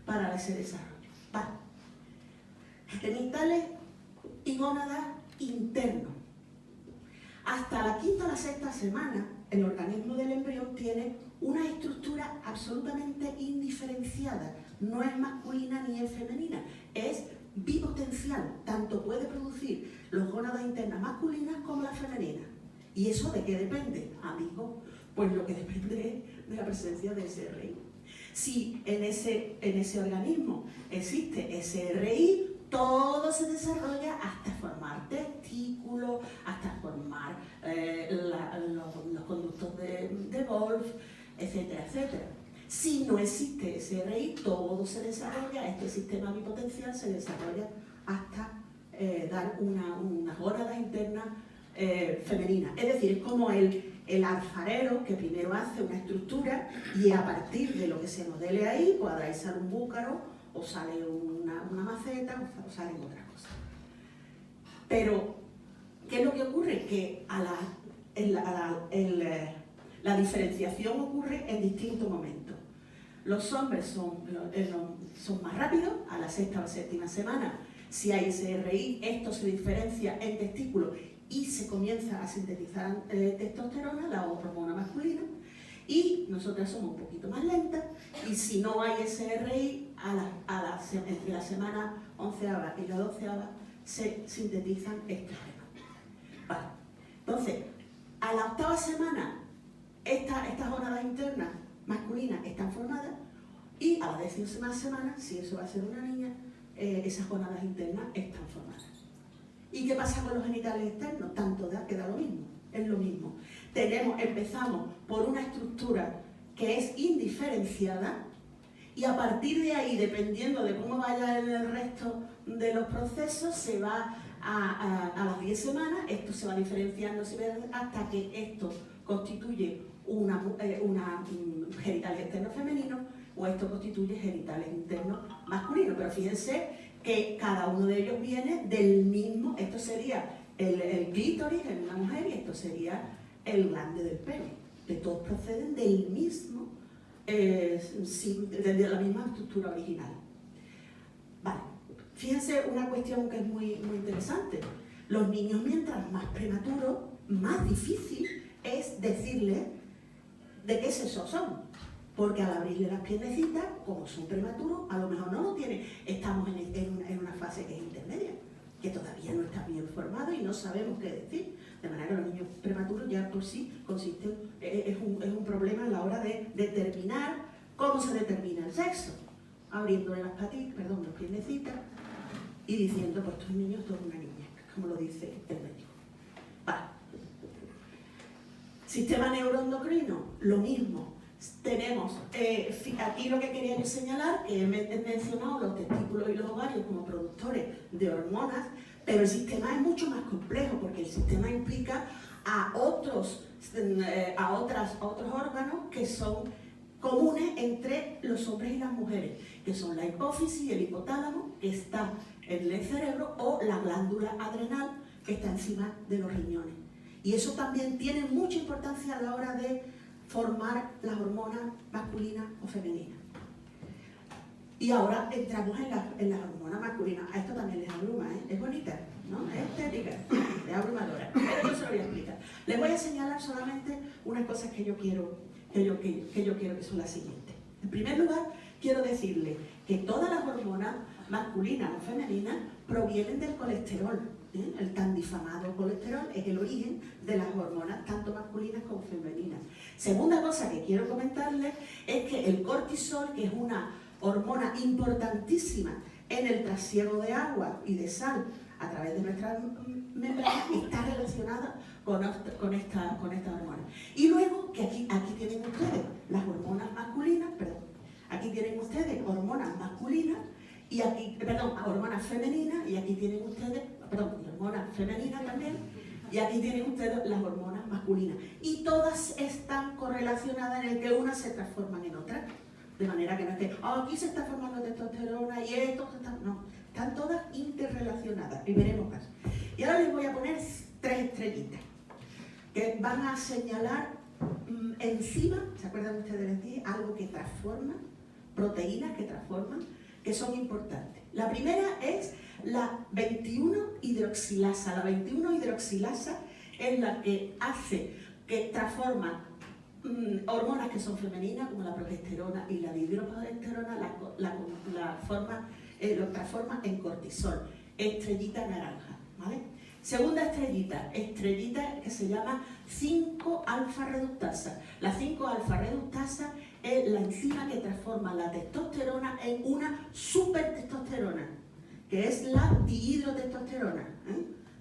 para ese desarrollo. Vale. Genitales y gónadas internos. Hasta la quinta o la sexta semana, el organismo del embrión tiene una estructura absolutamente indiferenciada, no es masculina ni es femenina, es bipotencial, tanto puede producir las gónadas internas masculinas como las femeninas. ¿Y eso de qué depende, amigo? Pues lo que depende es de la presencia de SRI. Si en ese organismo existe SRI, todo se desarrolla hasta formar testículos, hasta formar los conductos de Wolf, etcétera, etcétera. Si no existe SRI, todo se desarrolla, este sistema bipotencial se desarrolla hasta dar unas gónadas internas femeninas. Es decir, es como el alfarero que primero hace una estructura y a partir de lo que se modele ahí, pues ahí sale un búcaro o sale una maceta o salen otras cosas. Pero, ¿qué es lo que ocurre? Que la diferenciación ocurre en distintos momentos. Los hombres son más rápidos, a la sexta o séptima semana. Si hay SRI, esto se diferencia en testículos y se comienza a sintetizar testosterona, la hormona masculina, y nosotras somos un poquito más lentas, y si no hay SRI, entre la semana 11ª y la 12ª se sintetizan estrógenos. Vale. Entonces, a la 8ª semana, estas gónadas internas masculinas están formadas, y a la 10ª semana, si eso va a ser una niña, esas gónadas internas están formadas. ¿Y qué pasa con los genitales externos? Tanto da que da lo mismo, es lo mismo. Empezamos por una estructura que es indiferenciada, y a partir de ahí, dependiendo de cómo vaya el resto de los procesos, se va a las 10 semanas, esto se va diferenciando hasta que esto constituye genitales externos femeninos, o esto constituye genitales internos masculinos. Pero fíjense que cada uno de ellos viene del mismo, esto sería el clítoris en una mujer y esto sería el glande del pene. Que todos proceden del mismo, de la misma estructura original. Vale, fíjense una cuestión que es muy interesante. Los niños, mientras más prematuros, más difícil es decirles de qué sexo son. Porque al abrirle las piernecitas, como son prematuros, a lo mejor no lo tienen. Estamos en una fase que es intermedia, que todavía no está bien formado y no sabemos qué decir. De manera que los niños prematuros ya por sí es un problema a la hora de determinar cómo se determina el sexo. Abriéndole las piernecitas y diciendo, pues estos niños son una niña, como lo dice el médico. Vale. Sistema neuroendocrino, lo mismo. Tenemos, aquí lo que quería yo señalar, que he mencionado los testículos y los ovarios como productores de hormonas, pero el sistema es mucho más complejo, porque el sistema implica a otros órganos que son comunes entre los hombres y las mujeres, que son la hipófisis y el hipotálamo, que está en el cerebro, o la glándula adrenal, que está encima de los riñones. Y eso también tiene mucha importancia a la hora de formar las hormonas masculinas o femeninas. Y ahora entramos en las hormonas masculinas. A esto también les abruma, ¿eh? Es bonita, ¿no? Es estética, es abrumadora. Pero yo se lo voy a explicar. Les voy a señalar solamente unas cosas que yo quiero que son las siguientes. En primer lugar, quiero decirles que todas las hormonas masculinas o femeninas provienen del colesterol. El tan difamado colesterol es el origen de las hormonas tanto masculinas como femeninas. Segunda cosa que quiero comentarles es que el cortisol, que es una hormona importantísima en el trasiego de agua y de sal a través de nuestras membranas, está relacionada con esta hormona. Y luego, que aquí tienen ustedes las hormonas masculinas, aquí tienen ustedes hormonas masculinas, y aquí, hormonas femeninas, y aquí tienen ustedes, hormonas femeninas también, y aquí tienen ustedes las hormonas masculinas. Y todas están correlacionadas en el que unas se transforman en otras. De manera que no es que, aquí se está formando testosterona y esto se está... No, están todas interrelacionadas, y veremos más. Y ahora les voy a poner 3 estrellitas, que van a señalar enzimas, ¿se acuerdan ustedes de decir? Algo que transforma, proteínas que transforman, que son importantes. La primera es la 21-hidroxilasa. La 21-hidroxilasa es la que transforma hormonas que son femeninas, como la progesterona y la dihidroprogesterona, lo transforma en cortisol, estrellita naranja, ¿vale? Segunda estrellita que se llama 5-alfa-reductasa. La 5-alfa-reductasa es la enzima que transforma la testosterona en una supertestosterona, que es la dihidrotestosterona.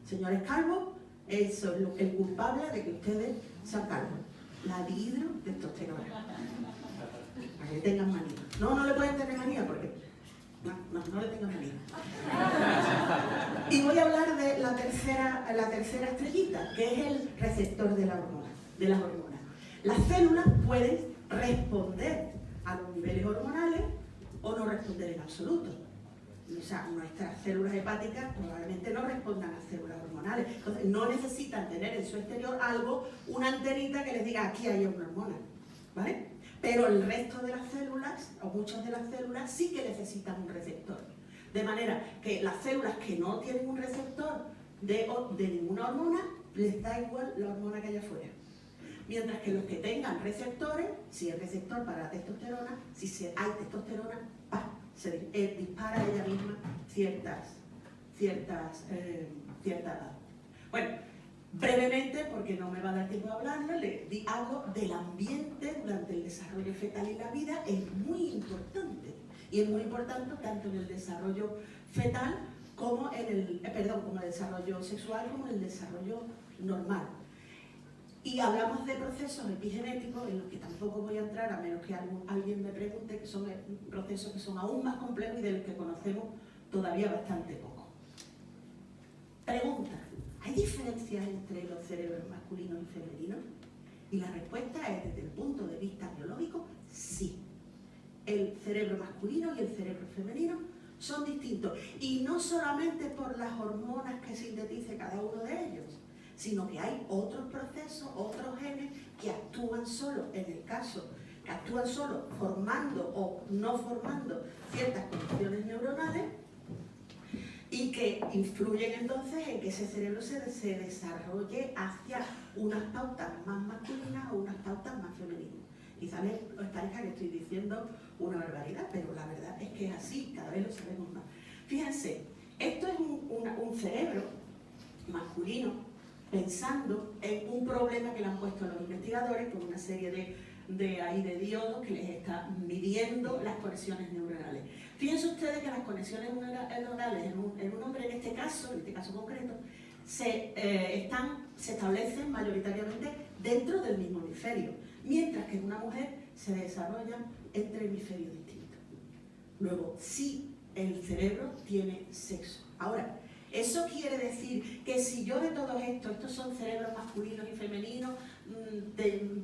Señores calvos, eso es el culpable de que ustedes sean calvos. La dihidrotestosterona. Para que tengan manía. No le pueden tener manía porque... No le tengan manía. Y voy a hablar de la tercera estrellita, que es el receptor de las hormonas. Las células pueden responder a los niveles hormonales o no responder en absoluto. O sea, nuestras células hepáticas probablemente no respondan a células hormonales. Entonces, no necesitan tener en su exterior una antenita que les diga aquí hay una hormona, ¿vale? Pero el resto de las células, o muchas de las células, sí que necesitan un receptor. De manera que las células que no tienen un receptor de ninguna hormona, les da igual la hormona que haya afuera. Mientras que los que tengan receptores, si es receptor para la testosterona, si hay testosterona, se dispara ella misma ciertas. Bueno, brevemente, porque no me va a dar tiempo de hablarlo, le di algo del ambiente durante el desarrollo fetal y la vida. Es muy importante, y es muy importante tanto en el desarrollo fetal como en el, como el desarrollo sexual como en el desarrollo normal. Y hablamos de procesos epigenéticos en los que tampoco voy a entrar, a menos que alguien me pregunte, que son procesos que son aún más complejos y de los que conocemos todavía bastante poco. Pregunta: ¿hay diferencias entre los cerebros masculinos y femeninos? Y la respuesta es, desde el punto de vista biológico, sí. El cerebro masculino y el cerebro femenino son distintos. Y no solamente por las hormonas que sintetice cada uno de ellos, sino que hay otros procesos, otros genes que actúan solo, en el caso, que actúan solo formando o no formando ciertas conexiones neuronales y que influyen entonces en que ese cerebro se desarrolle hacia unas pautas más masculinas o unas pautas más femeninas. Quizás os parezca que estoy diciendo una barbaridad, pero la verdad es que es así, cada vez lo sabemos más. Fíjense, esto es un cerebro masculino pensando en un problema que le han puesto los investigadores con una serie de diodos que les está midiendo las conexiones neuronales. Fíjense ustedes que las conexiones neuronales en un hombre, en este caso concreto, se establecen mayoritariamente dentro del mismo hemisferio, mientras que en una mujer se desarrollan entre hemisferios distintos. Luego, sí, el cerebro tiene sexo. Ahora, eso quiere decir que si yo de todos estos son cerebros masculinos y femeninos,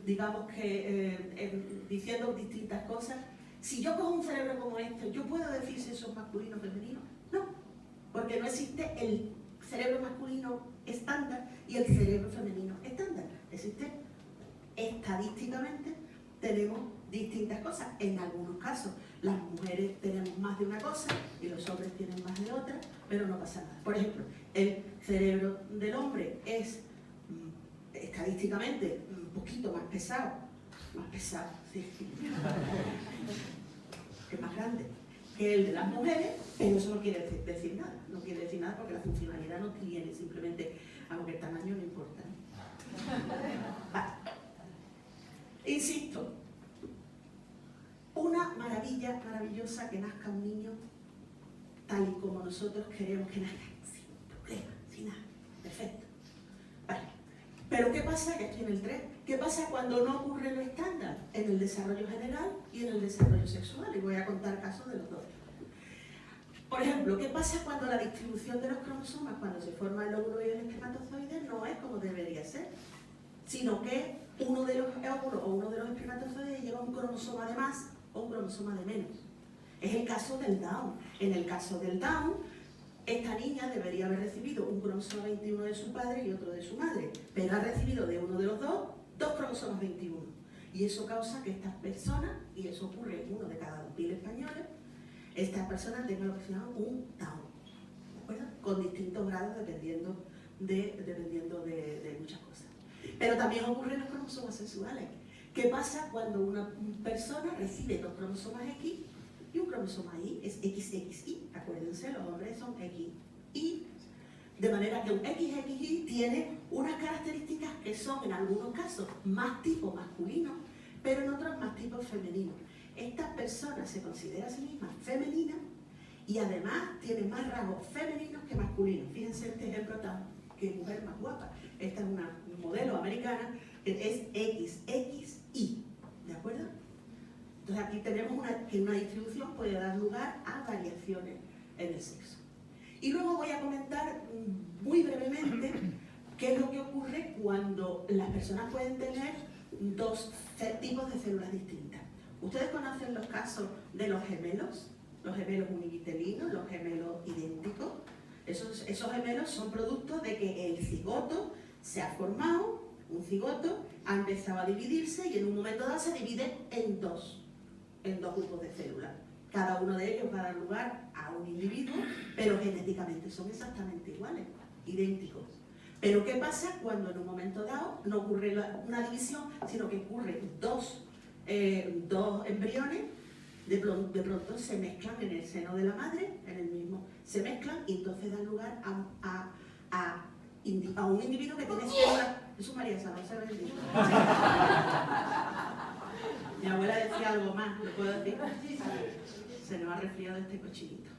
digamos que diciendo distintas cosas, si yo cojo un cerebro como este, ¿yo puedo decir si eso es masculino o femenino? No, porque no existe el cerebro masculino estándar y el cerebro femenino estándar. Existe estadísticamente, tenemos distintas cosas. En algunos casos las mujeres tenemos más de una cosa y los hombres tienen más de otra, pero no pasa nada. Por ejemplo, el cerebro del hombre es estadísticamente un poquito más pesado, sí, que más grande que el de las mujeres, pero eso no quiere decir nada. No quiere decir nada porque la funcionalidad no tiene, simplemente, aunque el tamaño no importa. Insisto, una maravilla maravillosa que nazca un niño tal y como nosotros queremos que nazca, sin problema, sin nada, perfecto. Vale. Pero ¿qué pasa? Que estoy en el 3. ¿Qué pasa cuando no ocurre lo estándar? En el desarrollo general y en el desarrollo sexual, y voy a contar casos de los dos. Por ejemplo, ¿qué pasa cuando la distribución de los cromosomas, cuando se forma el óvulo y el espermatozoide, no es como debería ser? Sino que uno de los óvulos o uno de los espermatozoides lleva un cromosoma de más o un cromosoma de menos. Es el caso del Down. En el caso del Down, esta niña debería haber recibido un cromosoma 21 de su padre y otro de su madre, pero ha recibido de uno de los dos cromosomas 21. Y eso causa que estas personas, y eso ocurre en uno de cada 2000 españoles, estas personas tengan lo que se llama un Down, ¿de acuerdo? Con distintos grados dependiendo de muchas cosas. Pero también ocurren los cromosomas sexuales. ¿Qué pasa cuando una persona recibe dos cromosomas X y un cromosoma Y? Es XXY, acuérdense, los hombres son XY. De manera que un XXY tiene unas características que son en algunos casos más tipo masculino, pero en otros más tipo femenino. Esta persona se considera a sí misma femenina y además tiene más rasgos femeninos que masculinos. Fíjense este ejemplo tan, que mujer más guapa. Esta es una modelo americana, es XXY, ¿de acuerdo? Entonces aquí tenemos que una distribución puede dar lugar a variaciones en el sexo. Y luego voy a comentar muy brevemente qué es lo que ocurre cuando las personas pueden tener dos tipos de células distintas. Ustedes conocen los casos de los gemelos univitelinos, los gemelos idénticos. Esos gemelos son producto de que el cigoto se ha formado, un cigoto ha empezado a dividirse y en un momento dado se divide en dos grupos de células. Cada uno de ellos va a dar lugar a un individuo, pero genéticamente son exactamente iguales, idénticos. Pero ¿qué pasa cuando en un momento dado no ocurre una división, sino que ocurren dos embriones, de pronto se mezclan en el seno de la madre, en el mismo, se mezclan y entonces dan lugar a un individuo que tiene células. Eso María Sá, no se ve el día. Mi abuela decía algo más, ¿le puedo decir? Se nos ha resfriado este cochinito.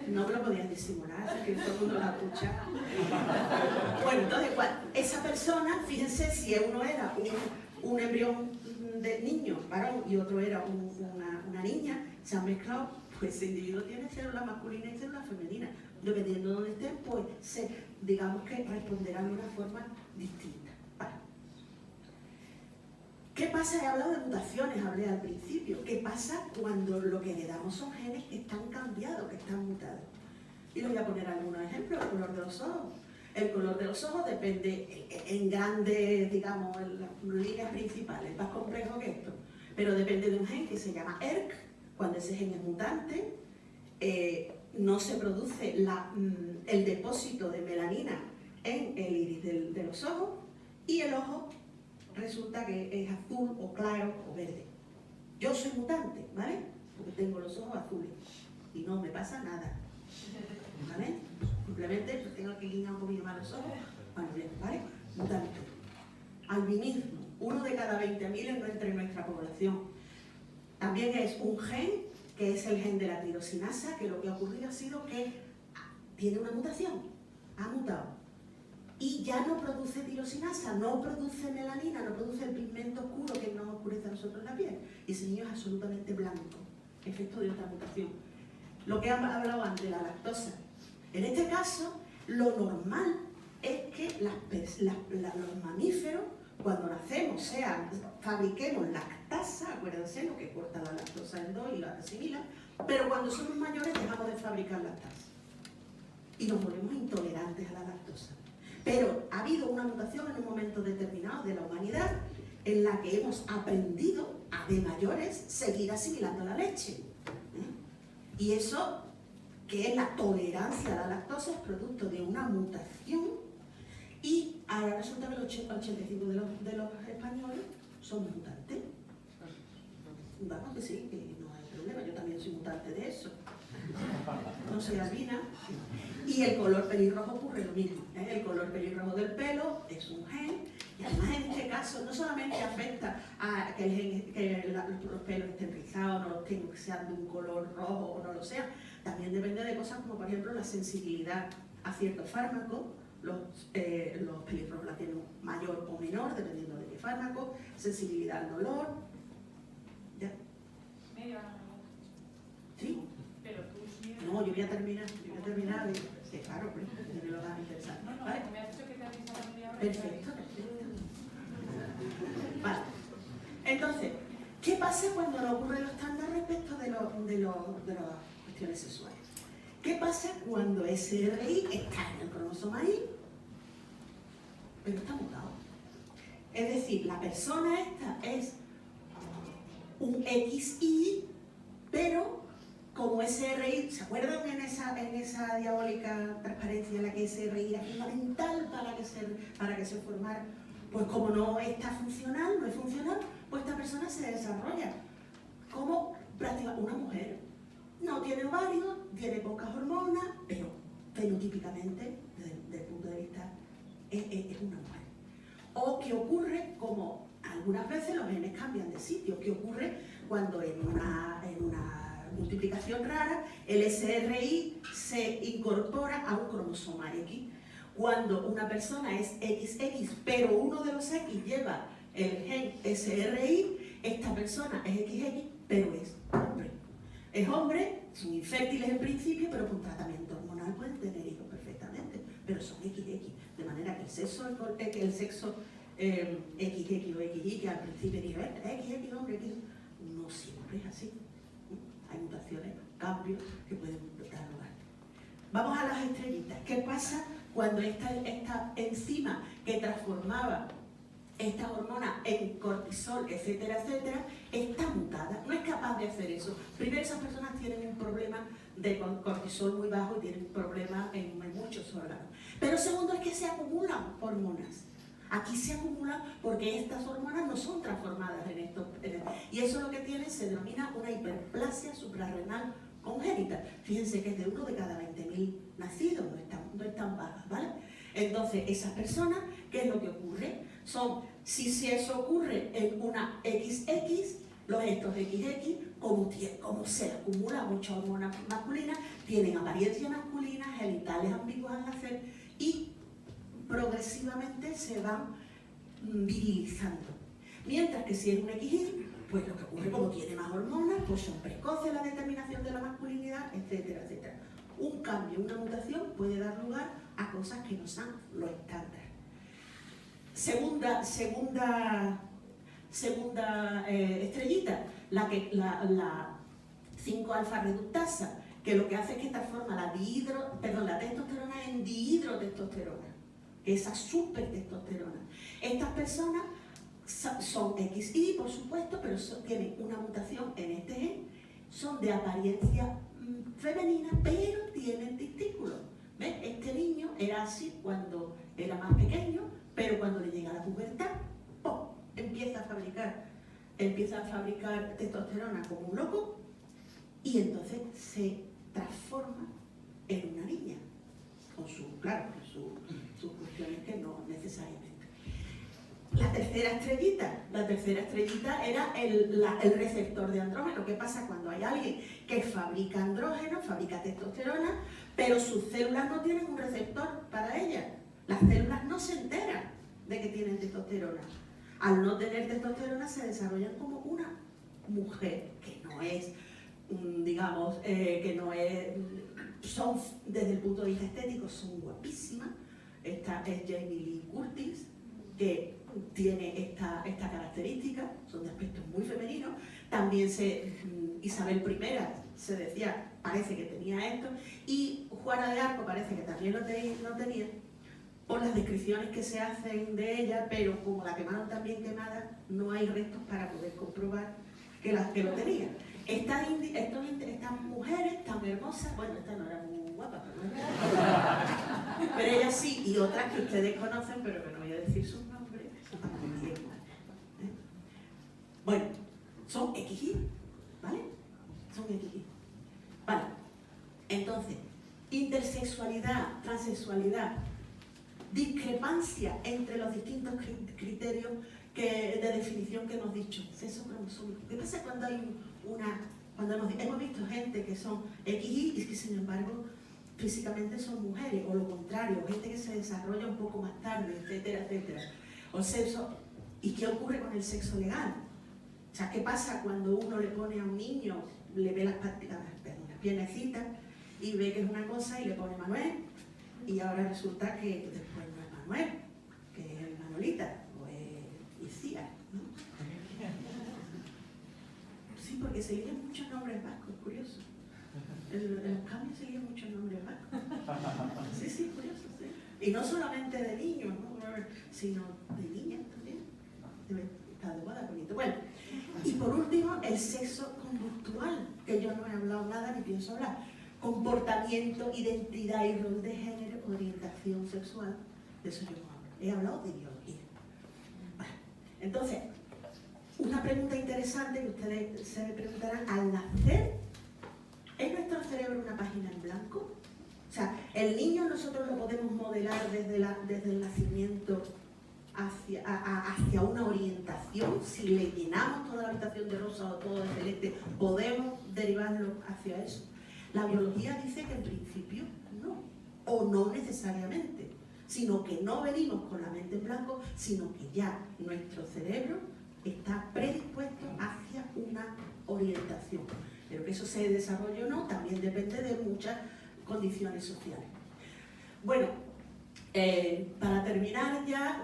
No me lo podías disimular, así que todo el mundo lo escucha. Bueno, entonces, esa persona, fíjense, si uno era un embrión de niño, varón, y otro era una niña, se han mezclado, pues ese individuo tiene células masculinas y células femeninas. Dependiendo de dónde estén, pues digamos que responderán de una forma distinta. Vale. ¿Qué pasa? He hablado de mutaciones, hablé al principio. ¿Qué pasa cuando lo que heredamos son genes que están cambiados, que están mutados? Y les voy a poner algunos ejemplos. El color de los ojos. El color de los ojos depende en grandes, digamos, en las líneas principales, más complejo que esto. Pero depende de un gen que se llama ERK. Cuando ese gen es mutante, no se produce el depósito de melanina en el iris de los ojos y el ojo resulta que es azul o claro o verde. Yo soy mutante, ¿vale? Porque tengo los ojos azules y no me pasa nada, ¿vale? Simplemente tengo que guiñar un poquito más los ojos, ¿vale? Mutante. Albinismo, 1 de cada 20.000 entre nuestra población. También es un gen que es el gen de la tirosinasa, que lo que ha ocurrido ha sido que tiene una mutación, ha mutado. Y ya no produce tirosinasa, no produce melanina, no produce el pigmento oscuro que nos oscurece a nosotros la piel. Y ese niño es absolutamente blanco, efecto de otra mutación. Lo que he hablado antes, la lactosa. En este caso, lo normal es que los mamíferos, cuando nacemos, fabriquemos lactasa, acuérdense, lo que corta la lactosa en dos y la asimila, pero cuando somos mayores dejamos de fabricar lactasa y nos volvemos intolerantes a la lactosa. Pero ha habido una mutación en un momento determinado de la humanidad en la que hemos aprendido a de mayores seguir asimilando la leche. Y eso, que es la tolerancia a la lactosa, es producto de una mutación. Y ahora resulta que el 85% de los españoles son mutantes. Vamos que sí, que no hay problema, yo también soy mutante de eso. No soy albina. Y el color pelirrojo ocurre lo mismo. El color pelirrojo del pelo es un gen, y además en este caso no solamente afecta a que los pelos estén rizados, no los tengo, que sean de un color rojo o no lo sean, también depende de cosas como por ejemplo la sensibilidad a ciertos fármacos. Los pelirrojos la tienen mayor o menor, dependiendo de qué fármaco, sensibilidad al dolor. ¿Ya? Medio ¿Sí? Pero tú sí. No, yo voy a terminar. Sí, claro, pero tiene lo más interesante. No, ¿Vale? me has dicho que te avisaba media hora. Perfecto. Vale. Entonces, ¿qué pasa cuando no ocurre lo estándar respecto de las cuestiones sexuales? ¿Qué pasa cuando ese RI está en el cromosoma Y, pero está mutado? Es decir, la persona esta es un XY, pero como SRI, ¿se acuerdan en esa diabólica transparencia en la que SRI era fundamental para que se formara? Pues como no está funcional, no es funcional, pues esta persona se desarrolla como prácticamente una mujer. No tiene ovarios, tiene pocas hormonas, pero fenotípicamente, desde el punto de vista, es una mujer. O que ocurre como algunas veces los genes cambian de sitio, que ocurre cuando en una multiplicación rara el SRI se incorpora a un cromosoma X. Cuando una persona es XX, pero uno de los X lleva el gen SRI, esta persona es XX, pero es hombre. Es hombre, son infértiles en principio, pero con tratamiento hormonal pueden tener hijos perfectamente, pero son XX, de manera que el sexo XX o XY, que al principio dije, XX, hombre, X, no siempre es así. Hay mutaciones, cambios que pueden dar lugar. Vamos a las estrellitas. ¿Qué pasa cuando esta enzima que transformaba esta hormona en cortisol, etcétera, etcétera, está mutada? No es capaz de hacer eso. Primero, esas personas tienen un problema de cortisol muy bajo y tienen problemas en muchos órganos. Pero segundo es que se acumulan hormonas. Aquí se acumulan porque estas hormonas no son transformadas en esto. Y eso lo que tiene se denomina una hiperplasia suprarrenal congénita. Fíjense que es de 1 de cada 20.000 nacidos, no están bajas, ¿vale? Entonces, esas personas, ¿qué es lo que ocurre? Si eso ocurre en una XX, estos XX, como se acumula mucha hormona masculina, tienen apariencia masculina, genitales ambiguos al nacer y progresivamente se van virilizando. Mientras que si es un XY, pues lo que ocurre, como tiene más hormonas, pues son precoces la determinación de la masculinidad, etcétera, etcétera. Un cambio, una mutación puede dar lugar a cosas que no son lo estándar. Segunda estrellita, la 5-alfa reductasa, que lo que hace es que transforma la testosterona en dihidrotestosterona, que es esa supertestosterona. Estas personas son XY, por supuesto, pero tienen una mutación en este gen, son de apariencia femenina, pero tienen testículos. ¿Ves? Este niño era así cuando era más pequeño, pero cuando le llega la pubertad, ¡pum!, empieza a fabricar testosterona como un loco y entonces se transforma en una niña, con sus cuestiones que no necesariamente. La tercera estrellita era el receptor de andrógeno. ¿Qué pasa cuando hay alguien que fabrica andrógeno, fabrica testosterona, pero sus células no tienen un receptor para ella? Las células no se enteran de que tienen testosterona. Al no tener testosterona se desarrollan como una mujer que no es, son desde el punto de vista estético, son guapísimas. Esta es Jamie Lee Curtis, que tiene esta característica, son de aspecto muy femenino. También Isabel I se decía, parece que tenía esto, y Juana de Arco parece que también lo tenía, por las descripciones que se hacen de ella, pero como la quemaron también quemada, no hay restos para poder comprobar que lo tenía. Estas mujeres tan hermosas, bueno, esta no era muy guapa, pero ella sí, y otras que ustedes conocen, pero que no voy a decir sus nombres, también. Bueno, son XY, ¿vale? Son XY. Vale, entonces, intersexualidad, transexualidad, discrepancia entre los distintos criterios de definición que hemos dicho, sexo cromosómico. ¿Qué pasa cuando hay cuando hemos visto gente que son XY y que sin embargo físicamente son mujeres, o lo contrario, gente que se desarrolla un poco más tarde, etcétera, etcétera? O sexo, ¿y qué ocurre con el sexo legal? O sea, ¿qué pasa cuando uno le pone a un niño, le ve las piernecitas y ve que es una cosa y le pone Manuel, y ahora resulta que después no es Manuel, que es Manolita o es Icía, ¿no? Sí, porque se eligen muchos nombres vascos, curioso. En los cambios se eligen muchos nombres vascos. Sí, curioso, sí. Y no solamente de niños, ¿no?, sino de niñas también. Está de moda, bonito. Bueno, y por último, el sexo conductual, que yo no he hablado nada ni pienso hablar. Comportamiento, identidad y rol de género, orientación sexual, de eso yo no hablo. He hablado de biología. Bueno, entonces, una pregunta interesante que ustedes se preguntarán: al nacer, ¿es nuestro cerebro una página en blanco? O sea, el niño nosotros lo podemos modelar desde el nacimiento hacia una orientación. Si le llenamos toda la habitación de rosa o todo de celeste, podemos derivarlo hacia eso. La biología dice que en principio no, o no necesariamente, sino que no venimos con la mente en blanco, sino que ya nuestro cerebro está predispuesto hacia una orientación. Pero que eso se desarrolle o no también depende de muchas condiciones sociales. Bueno, para terminar ya,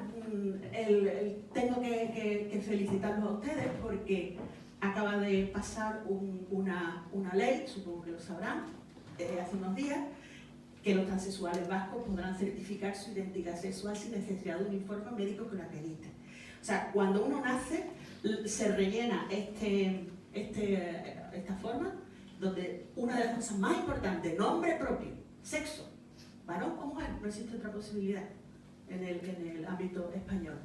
tengo que felicitarlos a ustedes porque acaba de pasar una ley, supongo que lo sabrán, hace unos días, que los transexuales vascos podrán certificar su identidad sexual sin necesidad de un informe médico que lo acredite. O sea, cuando uno nace, se rellena esta forma donde una de las cosas más importantes, nombre propio, sexo, varón o mujer, no existe otra posibilidad en el ámbito español.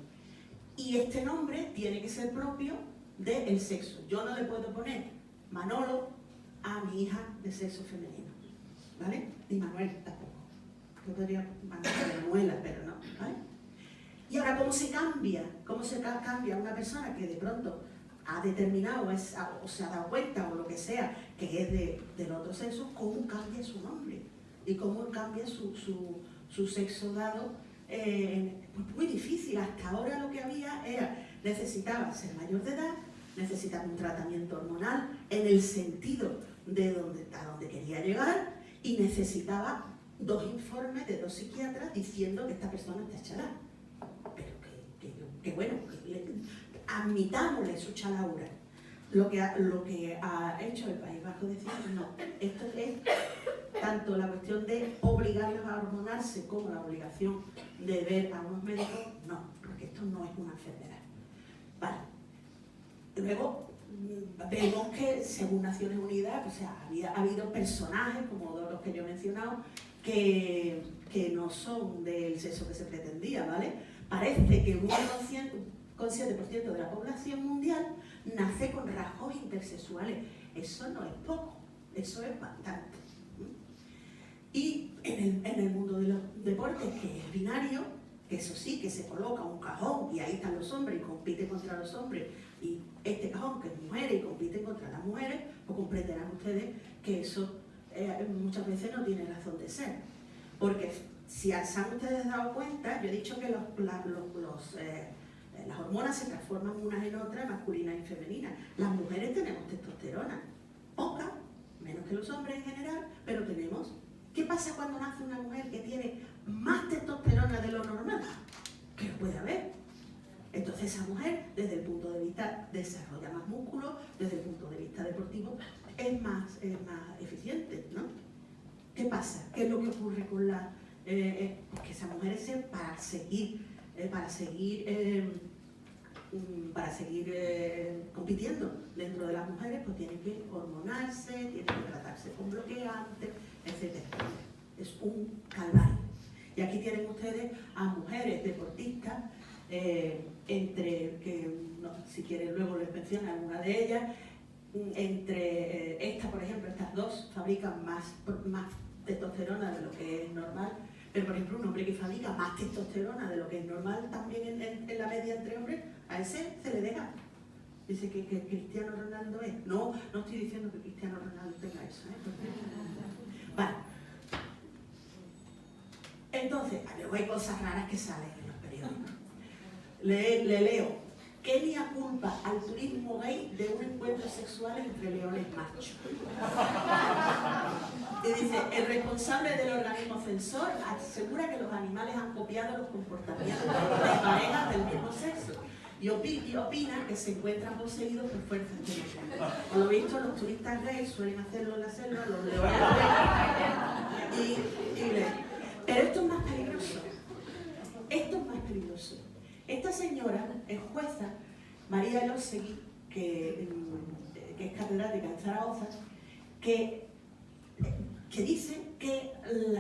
Y este nombre tiene que ser propio del sexo. Yo no le puedo poner Manolo a mi hija de sexo femenino, ¿vale? Ni Manuel tampoco. Yo podría Manuela, pero no, ¿vale? Y ahora, ¿cómo se cambia? ¿Cómo se cambia una persona que de pronto ha determinado o se ha dado cuenta o lo que sea que es del otro sexo? ¿Cómo cambia su nombre? ¿Y cómo cambia su sexo dado? Pues muy difícil. Hasta ahora lo que había era, necesitaba ser mayor de edad, necesitaba un tratamiento hormonal en el sentido de a donde quería llegar y necesitaba 2 informes de 2 psiquiatras diciendo que esta persona está chalá. Pero que bueno, admitámosle su chalaura. Lo que ha hecho el País Vasco decir, no, esto es tanto la cuestión de obligarlos a hormonarse como la obligación de ver a unos médicos, no, porque esto no es una enfermedad. Vale. Luego vemos que según Naciones Unidas, o sea, ha habido personajes como todos los que yo he mencionado que no son del sexo que se pretendía, ¿vale? Parece que un 7% de la población mundial nace con rasgos intersexuales. Eso no es poco, eso es bastante. Y en el mundo de los deportes, que es binario, que eso sí, que se coloca un cajón y ahí están los hombres y compiten contra los hombres, y este cajón que es mujeres y compiten contra las mujeres, pues comprenderán ustedes que eso muchas veces no tiene razón de ser. Porque si se han ustedes dado cuenta, yo he dicho que las hormonas se transforman unas en otras, masculinas y femeninas. Las mujeres tenemos testosterona, poca, menos que los hombres en general, pero tenemos. ¿Qué pasa cuando nace una mujer que tiene más testosterona de lo normal? ¿Qué puede haber? Entonces esa mujer, desde el punto de vista, desarrolla más músculo, desde el punto de vista deportivo, es más eficiente, ¿no? ¿Qué pasa? ¿Qué es lo que ocurre con la...? Que esas mujeres, para seguir compitiendo dentro de las mujeres, pues tienen que hormonarse, tienen que tratarse con bloqueantes, etc. Es un calvario. Y aquí tienen ustedes a mujeres deportistas, si quieren luego les menciono alguna de ellas, por ejemplo, estas dos fabrican más testosterona de lo que es normal, pero por ejemplo un hombre que fabrica más testosterona de lo que es normal también en la media entre hombres, a ese se le deja. Dice que Cristiano Ronaldo es. No estoy diciendo que Cristiano Ronaldo tenga eso, Vale. Entonces, luego hay cosas raras que salen en los periódicos. Le leo. Kenia culpa al turismo gay de un encuentro sexual entre leones machos. Y dice, el responsable del organismo censor asegura que los animales han copiado los comportamientos de parejas del mismo sexo y opina que se encuentran poseídos por fuerzas de. Por lo visto, los turistas gays suelen hacerlo en la selva, los leones pero esto es más peligroso. Esta señora es jueza, María Elósegui, que es catedrática en Zaragoza, que dice que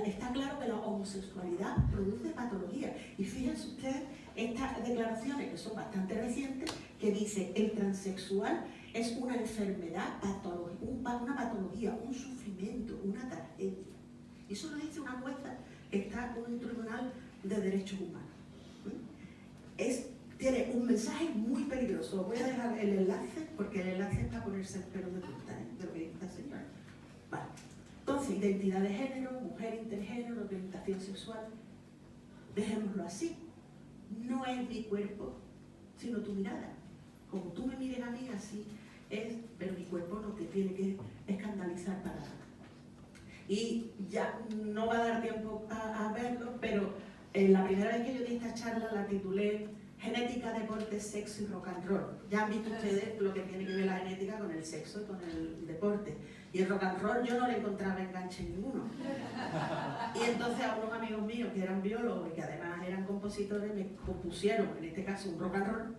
está claro que la homosexualidad produce patología. Y fíjense ustedes estas declaraciones, que son bastante recientes, que dice el transexual es una enfermedad, una patología, un sufrimiento, una tragedia. Y eso lo dice una jueza que está en un tribunal de derechos humanos. Tiene un mensaje muy peligroso. Voy a dejar el enlace, porque el enlace es para ponerse el pelo de punta, de lo que dice esta señora. Vale. Entonces, identidad de género, mujer intergénero, orientación sexual, dejémoslo así. No es mi cuerpo, sino tu mirada. Como tú me mires a mí, así es, pero mi cuerpo no te tiene que escandalizar para nada. Y ya no va a dar tiempo a verlo, pero la primera vez que yo di esta charla la titulé Genética, deporte, sexo y rock and roll. Ya han visto ustedes lo que tiene que ver la genética con el sexo y con el deporte. Y el rock and roll yo no le encontraba enganche ninguno. Y entonces a unos amigos míos que eran biólogos y que además eran compositores me compusieron, en este caso, un rock and roll,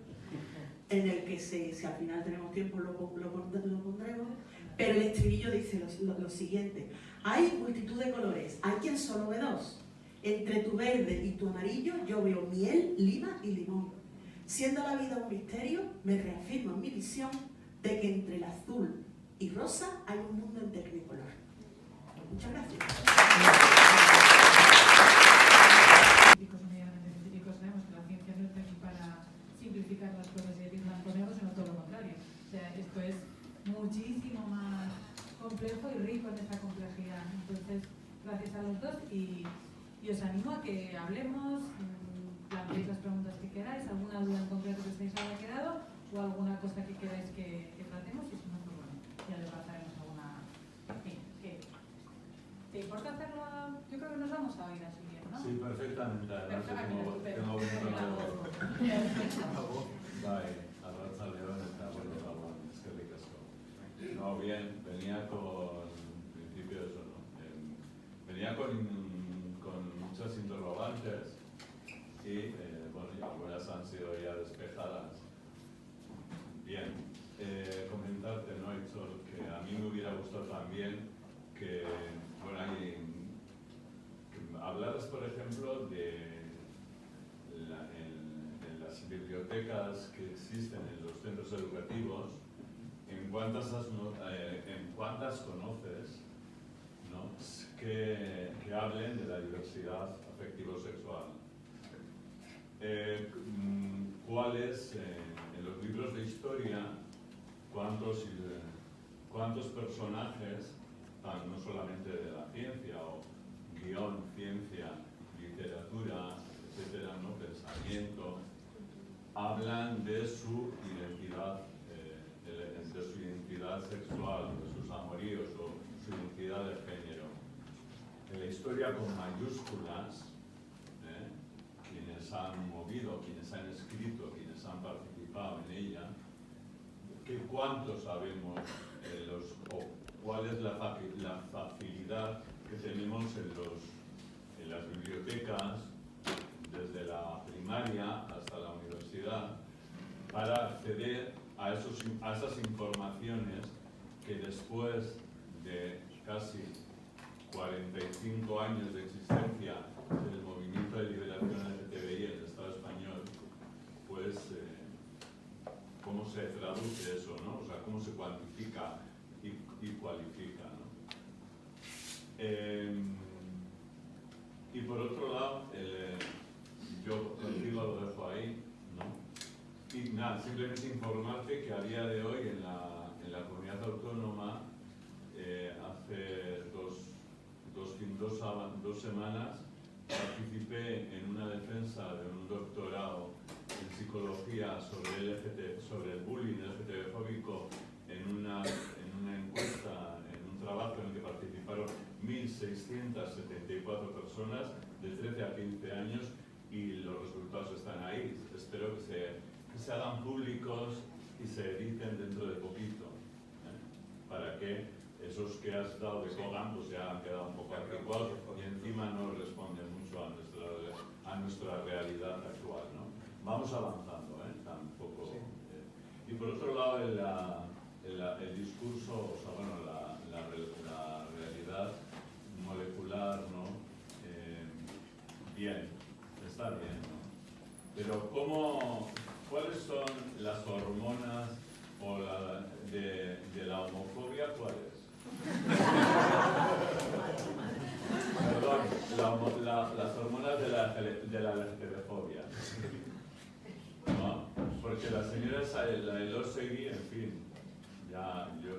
en el que si al final tenemos tiempo lo pondremos, Pero el estribillo dice lo siguiente: hay multitud de colores, hay quien solo ve dos. Entre tu verde y tu amarillo yo veo miel, lima y limón. Siendo la vida un misterio, me reafirmo en mi visión de que entre el azul y rosa hay un mundo en tecnicolor. Muchas gracias. Científicos o medianamente científicos sabemos que la ciencia no está aquí para simplificar las cosas y decir blanco o negro, sino todo lo contrario. O sea, esto es muchísimo más complejo y rico en esa complejidad. Entonces, gracias a los dos y os animo a que hablemos, planteéis las preguntas que queráis, alguna duda en concreto que os haya quedado o alguna cosa que queráis que tratemos, y si no, pues bueno, ya le pasaremos alguna... En fin, ¿te importa hacerlo? Yo creo que nos vamos a oír así bien, ¿no? Sí, perfectamente. Además, Perfecto. tengo un Perfecto. Bai, Arratza León eta bueno, Gabon, eskerrik asko. No, bien, venía con, en principio eso, ¿no? Venía con muchas interrogantes y, bueno, y algunas han sido ya despejadas. Bien, comentarte, ¿no, Itzol? Que a mí me hubiera gustado también que, bueno, hablaras, por ejemplo, de en las bibliotecas que existen en los centros educativos, en cuántas conoces, ¿no? que hablen de la diversidad afectivo-sexual. ¿Cuáles, en los libros de historia, cuántos personajes, no solamente de la ciencia, o guión, ciencia, literatura, etcétera, ¿no? Pensamiento, hablan de su identidad, sexual, de sus amoríos o su identidad de género? En la historia con mayúsculas, quienes han movido, quienes han escrito, quienes han participado en ella, ¿cuánto sabemos o cuál es la facilidad que tenemos en las bibliotecas, desde la primaria hasta la universidad, para acceder a esas informaciones que después de casi 45 años de existencia del movimiento de liberación LGTBI en el Estado español, pues cómo se traduce eso, ¿no? O sea, cómo se cuantifica y cualifica, ¿no? Y por otro lado, yo contigo lo dejo ahí, ¿no? Y nada, simplemente informarte que a día de hoy en la comunidad autónoma, hace dos semanas, participé en una defensa de un doctorado en psicología sobre el bullying LGTB-fóbico en una encuesta, en un trabajo en el que participaron 1.674 personas de 13 a 15 años y los resultados están ahí. Espero que se hagan públicos y se editen dentro de poquito, para que esos que has dado de Kogan pues ya han quedado un poco anticuados y encima no responden mucho a nuestra realidad actual, ¿no? Vamos avanzando, tampoco. Y por otro lado, el discurso, o sea, bueno, la realidad molecular, ¿no? Bien, está bien, ¿no? Pero ¿cuáles son las hormonas o de la homofobia? ¿Cuáles? Perdón, las hormonas de la LGTB-fobia. ¿No? Porque la señora Elósegui, en fin, ya yo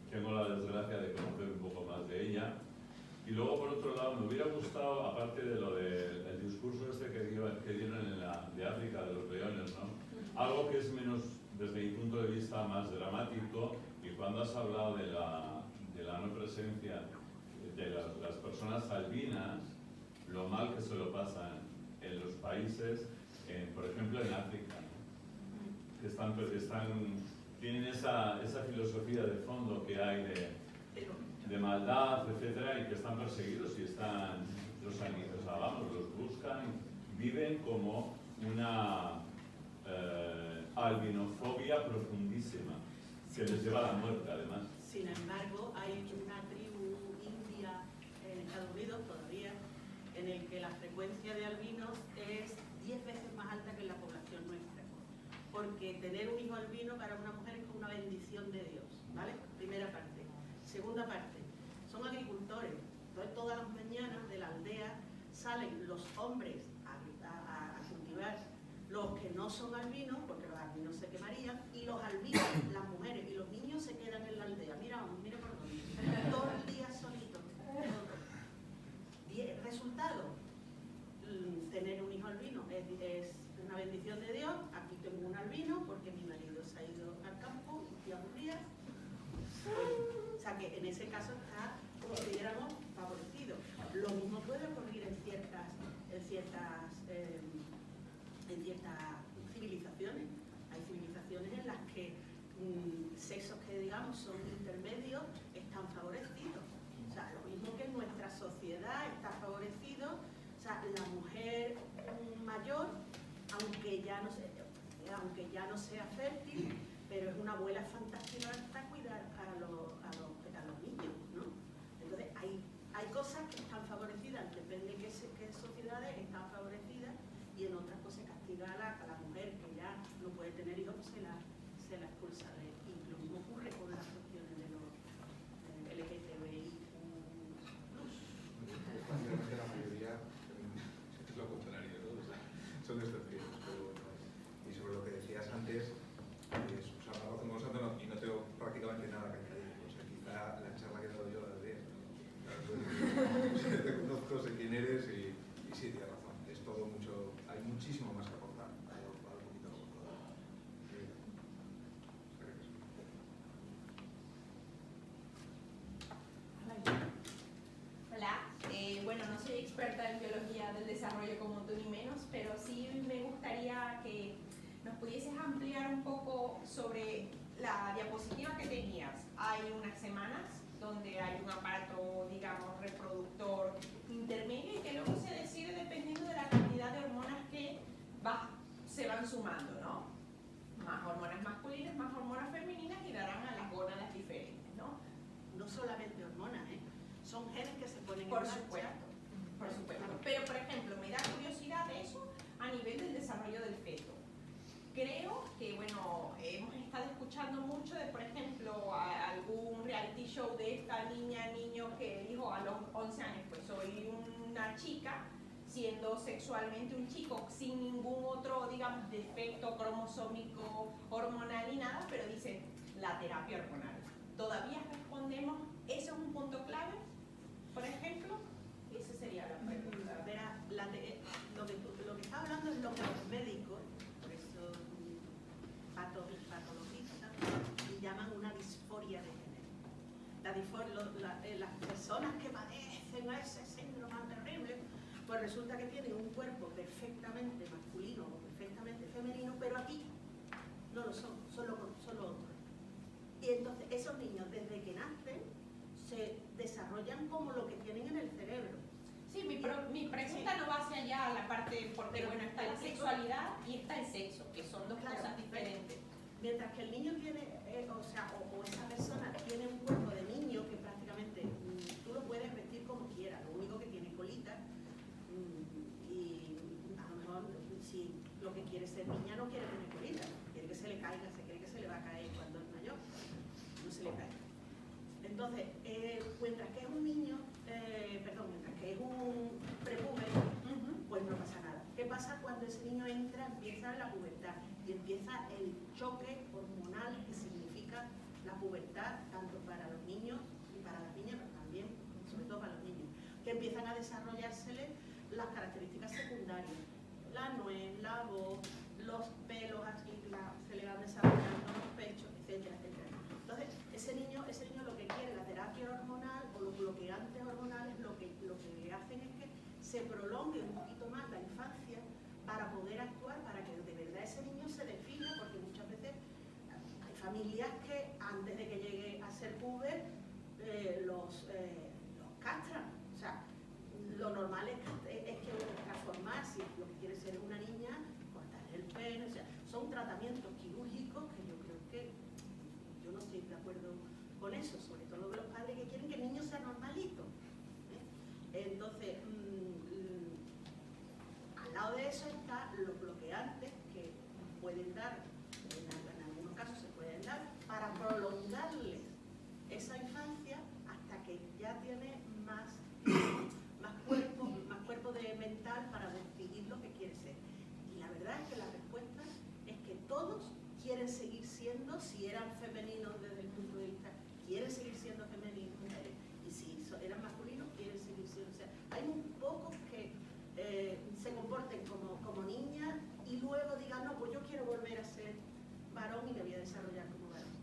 tengo la desgracia de conocer un poco más de ella. Y luego, por otro lado, me hubiera gustado, aparte de lo del discurso que dieron de África, de los leones, ¿no? Algo que es menos, desde mi punto de vista, más dramático, y cuando has hablado de la no presencia de las personas albinas, lo mal que se lo pasan en los países, por ejemplo en África, ¿no? Que tienen esa filosofía de fondo que hay de maldad, etcétera, y que están perseguidos y los buscan, viven como una albinofobia profundísima, que les lleva a la muerte además. Sin embargo, hay una tribu india en Estados Unidos todavía en el que la frecuencia de albinos es 10 veces más alta que en la población nuestra. Porque tener un hijo albino para una mujer es como una bendición de Dios, ¿vale? Primera parte. Segunda parte, son agricultores. Entonces todas las mañanas de la aldea salen los hombres a cultivar los que no son albinos, porque los albinos se quemarían, y los albinos, las mujeres y los niños se quedan en la aldea. Mira por dónde. Todo el día solitos. Resultado, tener un hijo albino es una bendición de Dios. Aquí tengo un albino porque mi marido se ha ido al campo y aburría. O sea que en ese caso está, como si dijéramos, favorecido. Lo mismo puede ocurrir en ciertas civilizaciones. Hay civilizaciones en las que sexos que digamos son intermedios están favorecidos. O sea, lo mismo que en nuestra sociedad está favorecido. O sea, la mujer mayor, aunque ya no sea fértil, pero es una abuela fantástica para cuidar a los niños, ¿no? Entonces, hay cosas que están favorecidas, depende de qué sociedades están favorecidas, y en otras pues se castiga a la mujer que ya no puede tener hijos, pues se la expulsa. Y lo mismo ocurre con las cuestiones de los LGTBI+. Prácticamente la mayoría es lo contrario, ¿no? O sea, son excepciones, pero bueno. Y sobre lo que decías antes, Susana razón con Sandro, y no tengo prácticamente nada que añadir. O sea, quizá la charla que he dado yo la de te conozco, sé quién eres y sí, tienes razón. Es todo mucho, hay muchísimo más que aportar. Hay un poquito de Hola, bueno, no soy experta en biología del desarrollo como tú ni menos, pero sí me gustaría que nos pudieses ampliar un poco sobre la diapositiva que tenías. Hay unas semanas donde hay un aparato, digamos, reproductor intermedio y que luego se decide dependiendo de la cantidad de hormonas que se van sumando, ¿no? Más hormonas masculinas, más hormonas femeninas y darán a las gónadas diferentes, ¿no? No solamente hormonas, son genes que se ponen Por en marcha. supuesto, por supuesto. Pero, por ejemplo, me da curiosidad eso a nivel del desarrollo del feto. Creo que, bueno, hemos estado escuchando mucho de, por ejemplo, algún reality show de esta niño que dijo a los 11 años, pues soy una chica, siendo sexualmente un chico, sin ningún otro, digamos, defecto cromosómico, hormonal ni nada, pero dice la terapia hormonal. ¿Todavía respondemos? ¿Eso es un punto clave, por ejemplo? Esa sería la pregunta. Verá, lo que está hablando es lo que los médicos, por eso patologistas, y llaman una disforia de género. Las personas que padecen ese síndrome terrible, pues resulta que tienen un cuerpo perfectamente masculino o perfectamente femenino, pero aquí no lo son, son lo otro. Y entonces esos niños desde que nacen se desarrollan como lo que tienen en el cerebro. Sí, mi pregunta no va hacia allá a la parte, porque Pero, bueno, está la sexualidad y está el sexo, que son dos Claro, cosas diferentes. Mientras que el niño tiene, o esa persona tiene un cuerpo de niño que prácticamente tú lo puedes vestir como quieras, lo único que tiene colita, y a lo mejor si lo que quiere ser niña no quiere tener colita, quiere que se le caiga, se cree que se le va a caer cuando es mayor, no se le cae. Entonces, mientras que es un niño, mientras que es un prepuber, pues no pasa nada. ¿Qué pasa cuando ese niño empieza la pubertad y empieza el choque hormonal que significa la pubertad, tanto para los niños y para las niñas, pero también, sobre todo para los niños, que empiezan a desarrollársele las características secundarias, la nuez, la voz, los pelos, así, se le van desarrollando los pechos, etcétera, etcétera. Entonces, ese niño lo que quiere, la terapia hormonal o los bloqueantes hormonales, lo que le hacen es que se prolongue un poquito más la infancia para poder actuar, para que de verdad ese niño se defina, porque muchas veces hay familias que antes de que llegue a ser puber los castran. O sea, lo normal es que transformar, si lo que quiere ser una niña, cortarle el pelo, o sea, son tratamientos quirúrgicos que yo creo que yo no estoy de acuerdo con eso, sobre todo los padres que quieren que el niño sea normalito. Entonces, al lado de eso está los bloqueantes que pueden dar, en algunos casos se pueden dar, para prolongarles esa infancia hasta que ya tiene más cuerpo de mental para decidir lo que quiere ser. Y la verdad es que la respuesta es que todos quieren seguir siendo, si eran femeninos desde el punto de vista, quieren seguir siendo femeninos, mujeres, y si eran masculinos, quieren seguir siendo. O sea, hay muy pocos que se comporten como niñas y luego digan, no, pues yo quiero volver a ser varón y me voy a desarrollar como varón.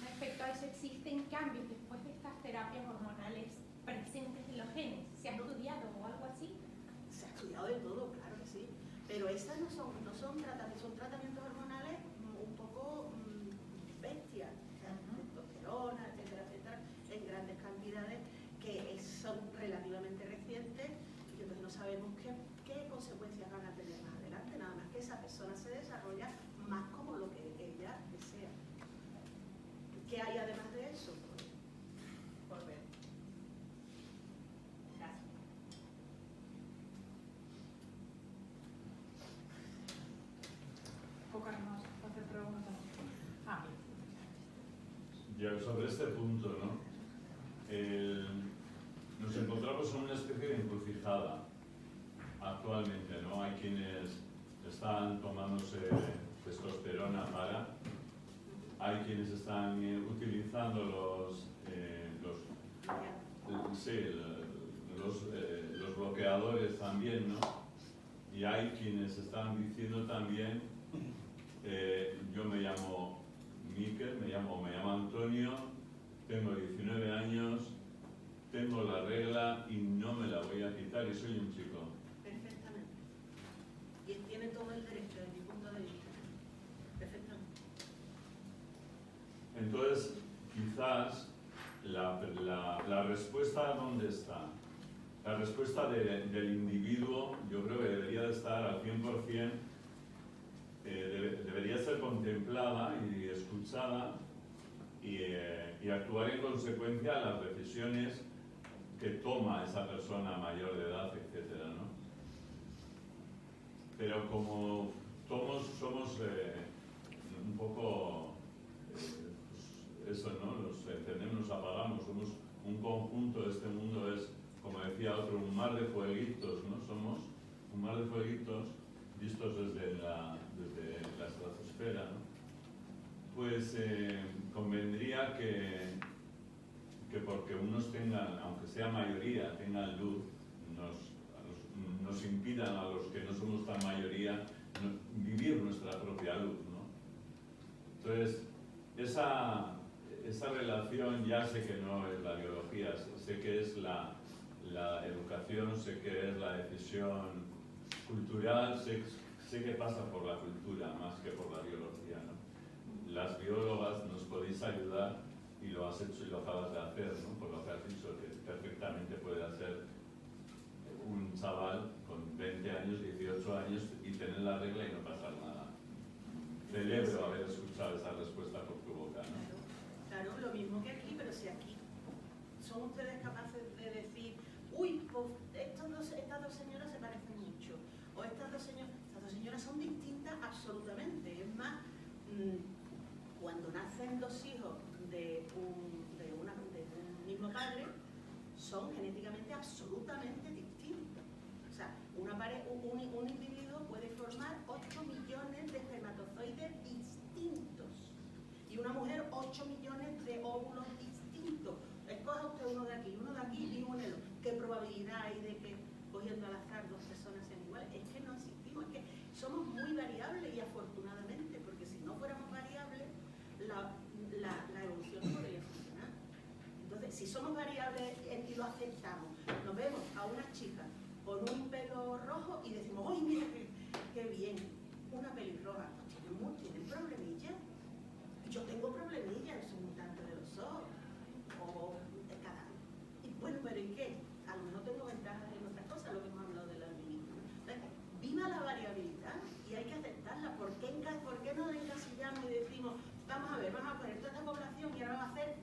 Respecto a eso, ¿existen cambios después de estas terapias hormonales presentes en los genes? ¿Se ha estudiado o algo así? Se ha estudiado de todo, claro que sí, pero estas no son tratamientos, son tratamientos hormonales un poco bestias, o sea, testosterona, etcétera, etcétera, en grandes cantidades que son relativamente recientes y que entonces no sabemos qué consecuencias van a tener más adelante, nada más que esa persona se desarrolla más como lo que ella desea. ¿Qué hay además de eso? Por ver. Gracias. Pocas más, hacer preguntas. Ya sobre este punto, ¿no? Nos encontramos en una especie de encrucijada actualmente, ¿no? Hay quienes están tomándose testosterona hay quienes están utilizando los bloqueadores también, ¿no? Y hay quienes están diciendo también, yo me llamo Miquel, me llamo Antonio, tengo 19 años, tengo la regla y no me la voy a quitar y soy un chico. Perfectamente. Y él tiene todo el derecho desde mi punto de vista. Perfectamente. Entonces, quizás la respuesta, ¿dónde está? La respuesta del individuo, yo creo que debería de estar al 100%, debería ser contemplada y escuchada y actuar en consecuencia a las decisiones que toma esa persona mayor de edad, etcétera, ¿no? Pero como todos somos un poco eso, ¿no? Nos entendemos, nos apagamos, somos un conjunto, este mundo es, como decía otro, un mar de fueguitos, ¿no? Somos un mar de fueguitos vistos desde la estratosfera, ¿no? Pues convendría que porque unos tengan, aunque sea mayoría, tengan luz, nos impidan a los que no somos tan mayoría vivir nuestra propia luz, ¿no? Entonces, esa relación ya sé que no es la biología, sé que es la educación, sé que es la decisión cultural, sé que pasa por la cultura más que por la biología, ¿no? Las biólogas nos podéis ayudar y lo has hecho y lo acabas de hacer, ¿no? Por lo que has dicho, que perfectamente puede hacer un chaval con 20 años, 18 años y tener la regla y no pasar nada. Celebro haber escuchado esa respuesta por tu boca, ¿no? Claro, lo mismo que aquí, pero si aquí son ustedes capaces de decir, uy, pues estas dos señoras se parecen mucho, o estas dos señoras son distintas absolutamente. Es más, cuando nacen dos hijos de un mismo padre, son genéticamente absolutamente distintos. O sea, un individuo puede formar 8 millones de espermatozoides distintos y una mujer 8 millones de óvulos distintos. Escoja usted uno de aquí y únelo. ¿Qué probabilidad hay de que, cogiendo al azar, dos personas sean iguales? Es que no existimos, es que somos muy variables y afortunadamente, porque si no fuéramos variables, la evolución no podría funcionar. Entonces, si somos variables y lo aceptamos, nos vemos a una chica con un pelo rojo y decimos, ¡ay, mira qué bien! Una pelirroja, pues tienen problemillas. Yo tengo problemillas, soy mutante de los ojos. O de cada. Y bueno, ¿pero en qué? A lo mejor tengo ventajas en otras cosas, lo que hemos hablado del albinismo. Viva la variabilidad y hay que aceptarla. ¿Por qué no encasillamos y decimos, vamos a ver, vamos a poner toda esta población y ahora vamos a hacer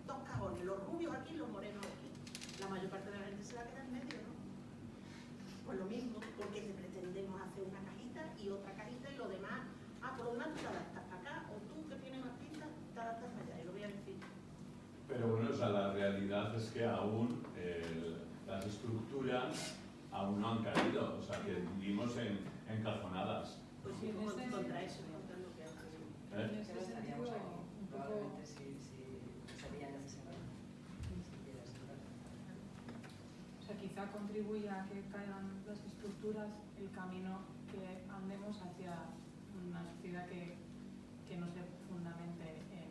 mismo, porque te pretendemos hacer una cajita y otra cajita y lo demás, por lo demás tú te adaptas para acá, o tú que tienes más pistas, te adaptas para allá, y lo voy a decir. Pero bueno, o sea, la realidad es que aún las estructuras aún no han caído, o sea, que vivimos encajonadas. Pues sí, contra eso, contra lo que haces. ¿Eh? En ese Pero sentido, estaríamos aquí, un poco... probablemente si sería necesario. O sea, quizá contribuya a que caigan las estructuras el camino que andemos hacia una sociedad que no se fundamente en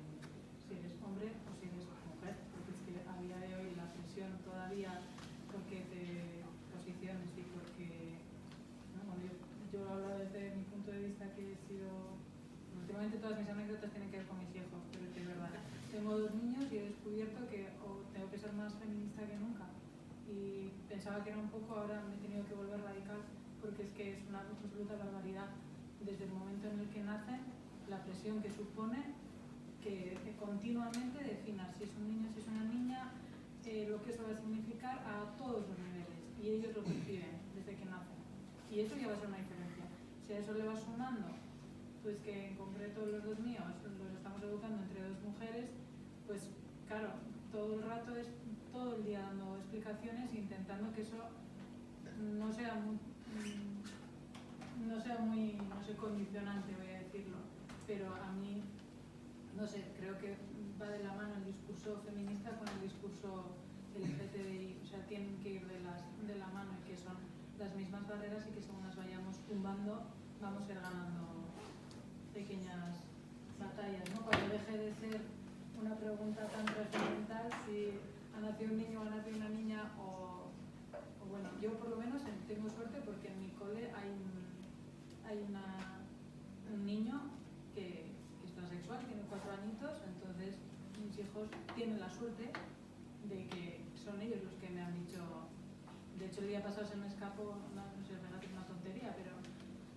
si eres hombre o si eres mujer, porque es que a día de hoy la presión todavía porque te posiciones y porque, ¿no? Bueno, yo lo hablo desde mi punto de vista que he sido, últimamente todas mis anécdotas tienen que ver con mis hijos, pero es que es verdad, tengo 2 niños y he descubierto que tengo que ser más feminista que nunca. Y pensaba que era un poco, ahora me he tenido que volver radical porque es que es una absoluta barbaridad desde el momento en el que nacen, la presión que supone que continuamente definas si es un niño, si es una niña, lo que eso va a significar a todos los niveles, y ellos lo perciben desde que nacen, y eso ya va a ser una diferencia. Si a eso le vas sumando, pues que en concreto los 2 míos los estamos educando entre 2 mujeres, pues claro, todo el rato es todo el día dando explicaciones e intentando que eso no sea muy condicionante, voy a decirlo, pero a mí, no sé, creo que va de la mano el discurso feminista con el discurso LGTBI, o sea, tienen que ir de la mano y que son las mismas barreras y que según las vayamos tumbando, vamos a ir ganando pequeñas batallas, ¿no? Cuando deje de ser una pregunta tan trascendental si ha nacido un niño o ha nacido una niña o bueno, yo por lo menos tengo suerte porque en mi cole hay un niño que es transexual, tiene 4 añitos, entonces mis hijos tienen la suerte de que son ellos los que me han dicho, de hecho el día pasado se me escapó, no sé, es una tontería, pero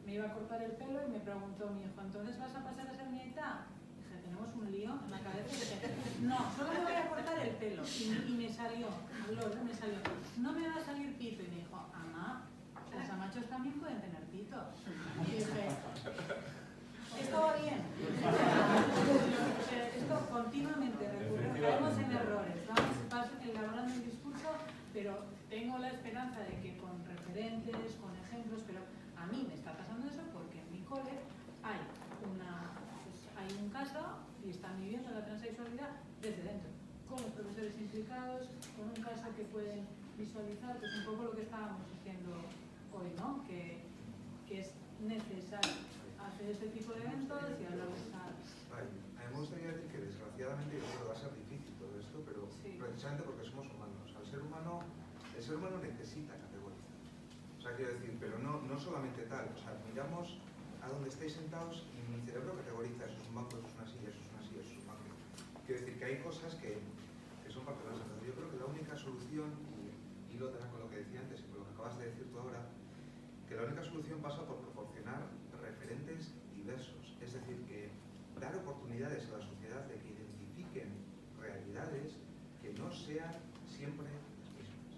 me iba a cortar el pelo y me preguntó mi hijo, ¿entonces vas a pasar a ser nieta? Dije, tenemos un lío en la cabeza y dije, no, solo me voy a cortar el pelo. Y me salió, no me va a salir pito. Y me dijo, Ana, los amachos también pueden tener pito. Y dije, esto va bien. Esto continuamente recurre, caemos en errores, vamos elaborando el discurso, pero tengo la esperanza de que con referentes, con ejemplos, pero a mí me está pasando eso porque en mi cole hay un caso y están viviendo la transexualidad desde dentro, con los profesores implicados, con un caso que pueden visualizar, que es un poco lo que estábamos diciendo hoy, ¿no? Que es necesario hacer este tipo de eventos y hablar de esta... A mí me gustaría decir que desgraciadamente yo creo que va a ser difícil todo esto, pero sí, precisamente porque somos humanos. El ser humano necesita categorizar. O sea, quiero decir, pero no solamente tal. O sea, miramos a donde estáis sentados y mi cerebro categoriza, eso es un banco, eso es una silla, eso es una silla, eso es un banco. Quiero decir que hay cosas que son parte de nosotros. Yo creo que la única solución, y lo tengo con lo que decía antes y con lo que acabas de decir tú ahora, que la única solución pasa por proporcionar referentes diversos. Es decir, que dar oportunidades a la sociedad de que identifiquen realidades que no sean siempre las mismas.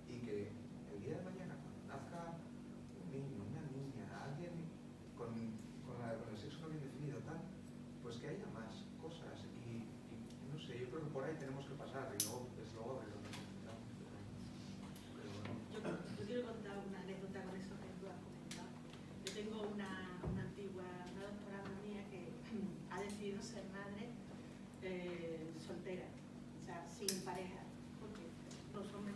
Y que el día de mañana, cuando nazca un niño, una niña, alguien con el sexo no bien definido, tal, pues que haya más cosas. Y no sé, yo creo que por ahí tenemos que pasar. Y luego, desde luego, Yo quiero contar una anécdota con eso que tú has comentado. Yo tengo una doctorada mía que ha decidido ser madre soltera, o sea, sin pareja, porque los hombres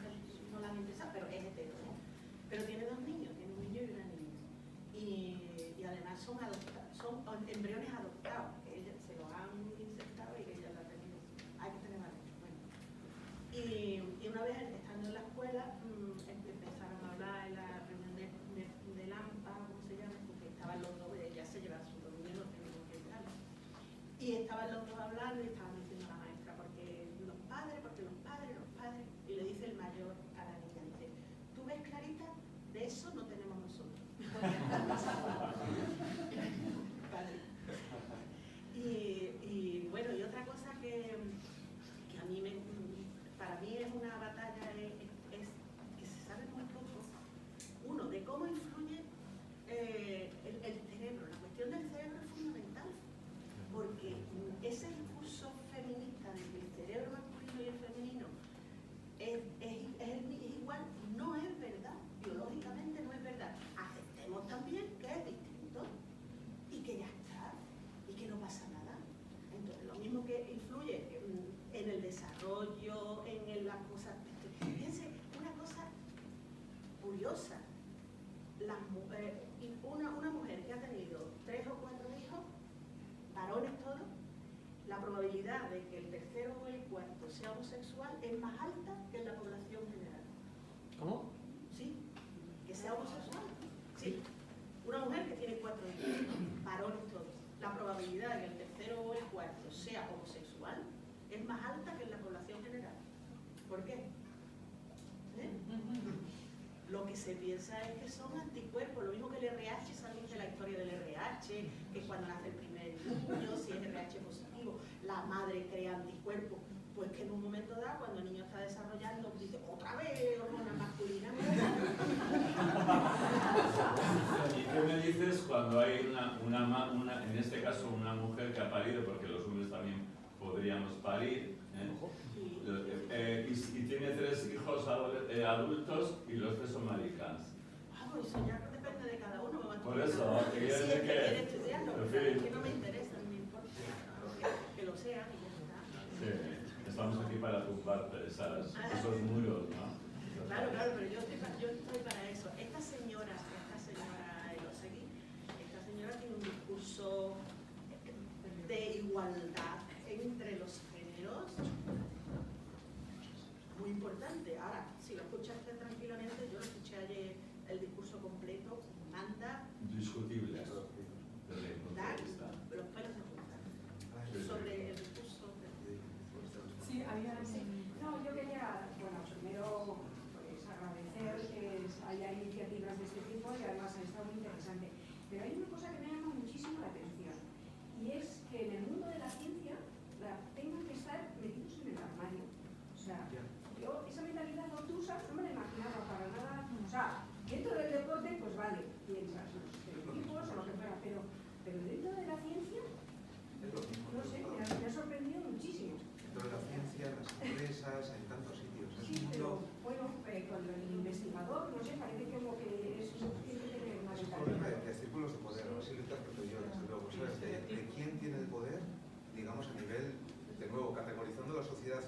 no la han interesado, pero es hetero, ¿no? Pero tiene 2 niños, tiene un niño y una niña. Y además son embriones adoptados, que ellos se los han insertado y que ella lo ha tenido. Hay que tener valor. Bueno. Y una vez estando en la escuela, empezaron a hablar en la reunión de LAMPA, ¿cómo se llama? Porque estaban los 2, ella se lleva su niños, no tenemos que tal. Y estaban los 2 hablando y estaban diciendo a la maestra, porque los padres, y le dice el mayor a la niña, dice, ¿tú ves, Clarita? De eso no tenemos nosotros. Padre. Y bueno, y otra cosa que a mí para mí es una batalla, es que se sabe muy poco, uno, de cómo desarrollo, en las cosas. Fíjense, una cosa curiosa. Una mujer que ha tenido 3 o 4 hijos, varones todos, la probabilidad de que el tercero o el cuarto sea homosexual es más alta que en la población general. ¿Cómo? Sí, que sea homosexual. Sí. Una mujer que tiene 4 hijos, varones todos, la probabilidad de que el tercero o el cuarto sea homosexual es más alta que en la población general. ¿Por qué? Lo que se piensa es que son anticuerpos, lo mismo que el RH, saben de la historia del RH, que cuando nace el primer niño, si es RH positivo, la madre crea anticuerpos, pues que en un momento dado, cuando el niño está desarrollando, dice, otra vez hormona masculina. ¿Y qué me dices cuando hay en este caso una mujer que ha parido, porque los hombres también podríamos parir, y tiene 3 hijos adultos y los 3 son maricas? Pues eso ya depende de cada uno. Por eso, si quiere es decir que que... quiere estudiarlo, en pero fin. es que no me interesa, no me importa. Que lo sean y ya está. Sí, estamos aquí para tumbar esos muros, ¿no? Claro, pero yo estoy para eso. Esta señora Elosegui, esta señora tiene un discurso de igualdad entre los géneros muy importante. Ahora, si lo escuchaste tranquilamente, yo lo escuché ayer el discurso completo, manda Discutible, desde el punto dar de vista. los pelos de punta sobre el discurso. Sí, había... No, yo quería, bueno, primero pues, agradecer que haya iniciativas de este tipo y además ha estado muy interesante. Pero hay una cosa que me llama muchísimo la atención y es que en el mundo de la ciencia tengan que estar metidos en el armario. O sea, yo esa mentalidad obtusa no me la imaginaba para nada. O sea, dentro del deporte, pues vale, piensas los estereotipos o lo que fuera, pero dentro de la ciencia, no sé, me ha sorprendido muchísimo. Dentro de la ciencia, en las empresas, en tantos sitios. Es Sí, un pero mundo... bueno, cuando el investigador, no sé, parece como que es tiene que tener una Es un problema mentalidad. de círculos de poder, así lo interpreto yo, desde luego, ¿sabes? De quién tiene el poder, digamos, a nivel, de nuevo, categorizando la sociedad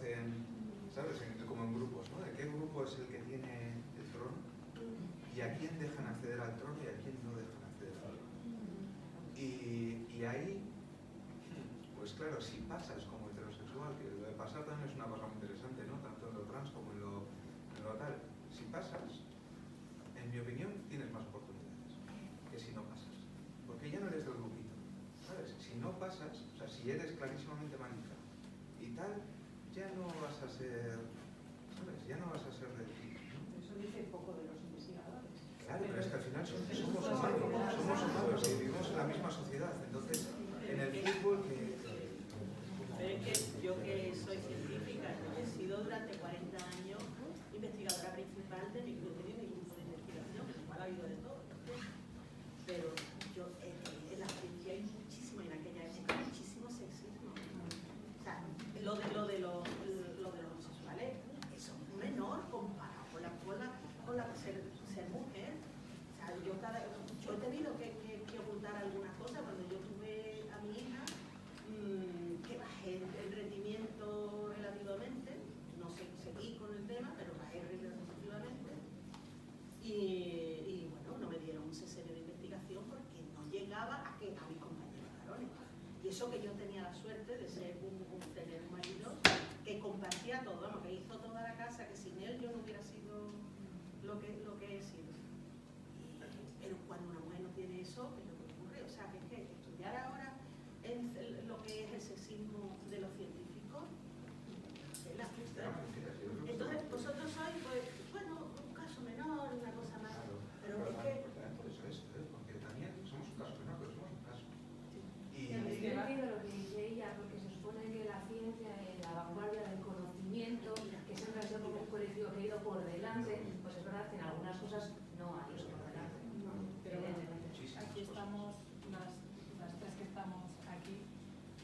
¿sabes? Como en grupos, ¿no? De qué grupo es el que tiene el trono y a quién dejan acceder al trono y a quién no dejan acceder al trono. Y ahí, pues claro, si pasas como heterosexual, que lo de pasar también es una cosa muy interesante, ¿no? Tanto en lo trans como en lo tal. Si pasas, en mi opinión, tienes más oportunidades que si no pasas. Porque ya no eres del grupito, ¿sabes? Si no pasas, o sea, si eres clarísimamente marica y tal, ya no vas a ser, ¿sabes? Ya no vas a ser del tipo, ¿no? Eso dice poco de los investigadores. Claro, pero es que al final somos humanos y vivimos en la misma sociedad. Entonces, en el fútbol Pero es que yo que soy científica, yo he sido durante 40 años investigadora principal de mi grupo de investigación, en el cual ha habido de todo. Pero yo, en la ciencia hay muchísimo, en aquella época, muchísimo sexismo. O sea, lo de los homosexuales, eso es menor comparado con la ser mujer. O sea, yo he tenido que ocultar algunas cosas cuando yo tuve a mi hija, que bajé el rendimiento relativamente, no sé, seguí con el tema, pero bajé relativamente. Y bueno, no me dieron un serio de investigación porque no llegaba a mis compañeros varones. Y eso que yo tenía la suerte de tener un marido que compartía todo, vamos, que hizo toda la casa, que sin él yo no hubiera sido lo que he sido. Pero cuando una mujer no tiene eso, ¿qué es lo que ocurre? O sea, que es que estudiar ahora lo que es el sexismo de los científicos, entonces vosotros sois, pues, bueno, un caso menor, una cosa más, pero es que... por eso es, porque también somos un caso menor, pero somos un caso. Y Yo entiendo lo que dice ella, porque se supone que la ciencia es la vanguardia del conocimiento, que siempre ha sido como un colectivo que ha ido por delante, pues es verdad que en algunas cosas no ha ido por delante. Pero bueno, muchísimas aquí cosas. estamos, las 3 que estamos aquí,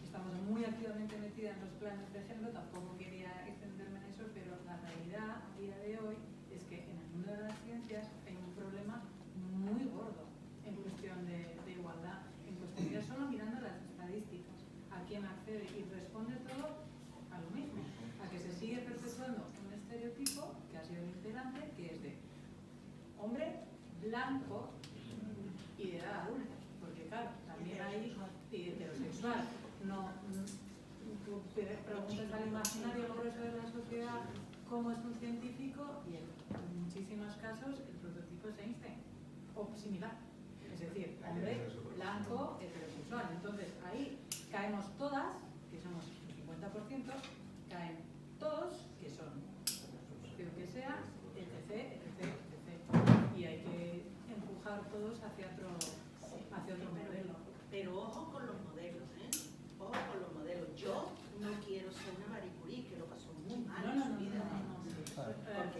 estamos muy activamente metidas en los planes de género, tampoco quería extenderme en eso, pero la realidad a día de hoy es que en el mundo de las ciencias hay un problema muy gordo en cuestión de igualdad, en cuestión ya solo mirando las estadísticas, a quién accede y responde todo a lo mismo, a que se sigue perpetuando un estereotipo que ha sido imperante, que es de hombre blanco y de edad adulta, porque claro, también hay heterosexual. Tú preguntas al imaginario grueso de la sociedad cómo es un científico y en muchísimos casos el prototipo es Einstein o similar. Es decir, hombre blanco, heterosexual. Entonces ahí caemos todas, que somos el 50%, caen todos, que son que sea, etc, etc, etc. Y hay que empujar todos hacia otro modelo. Pero ojo con los modelos, ¿eh? Ojo con los modelos. Yo no quiero ser una Marie Curie, que lo pasó muy mal en su vida.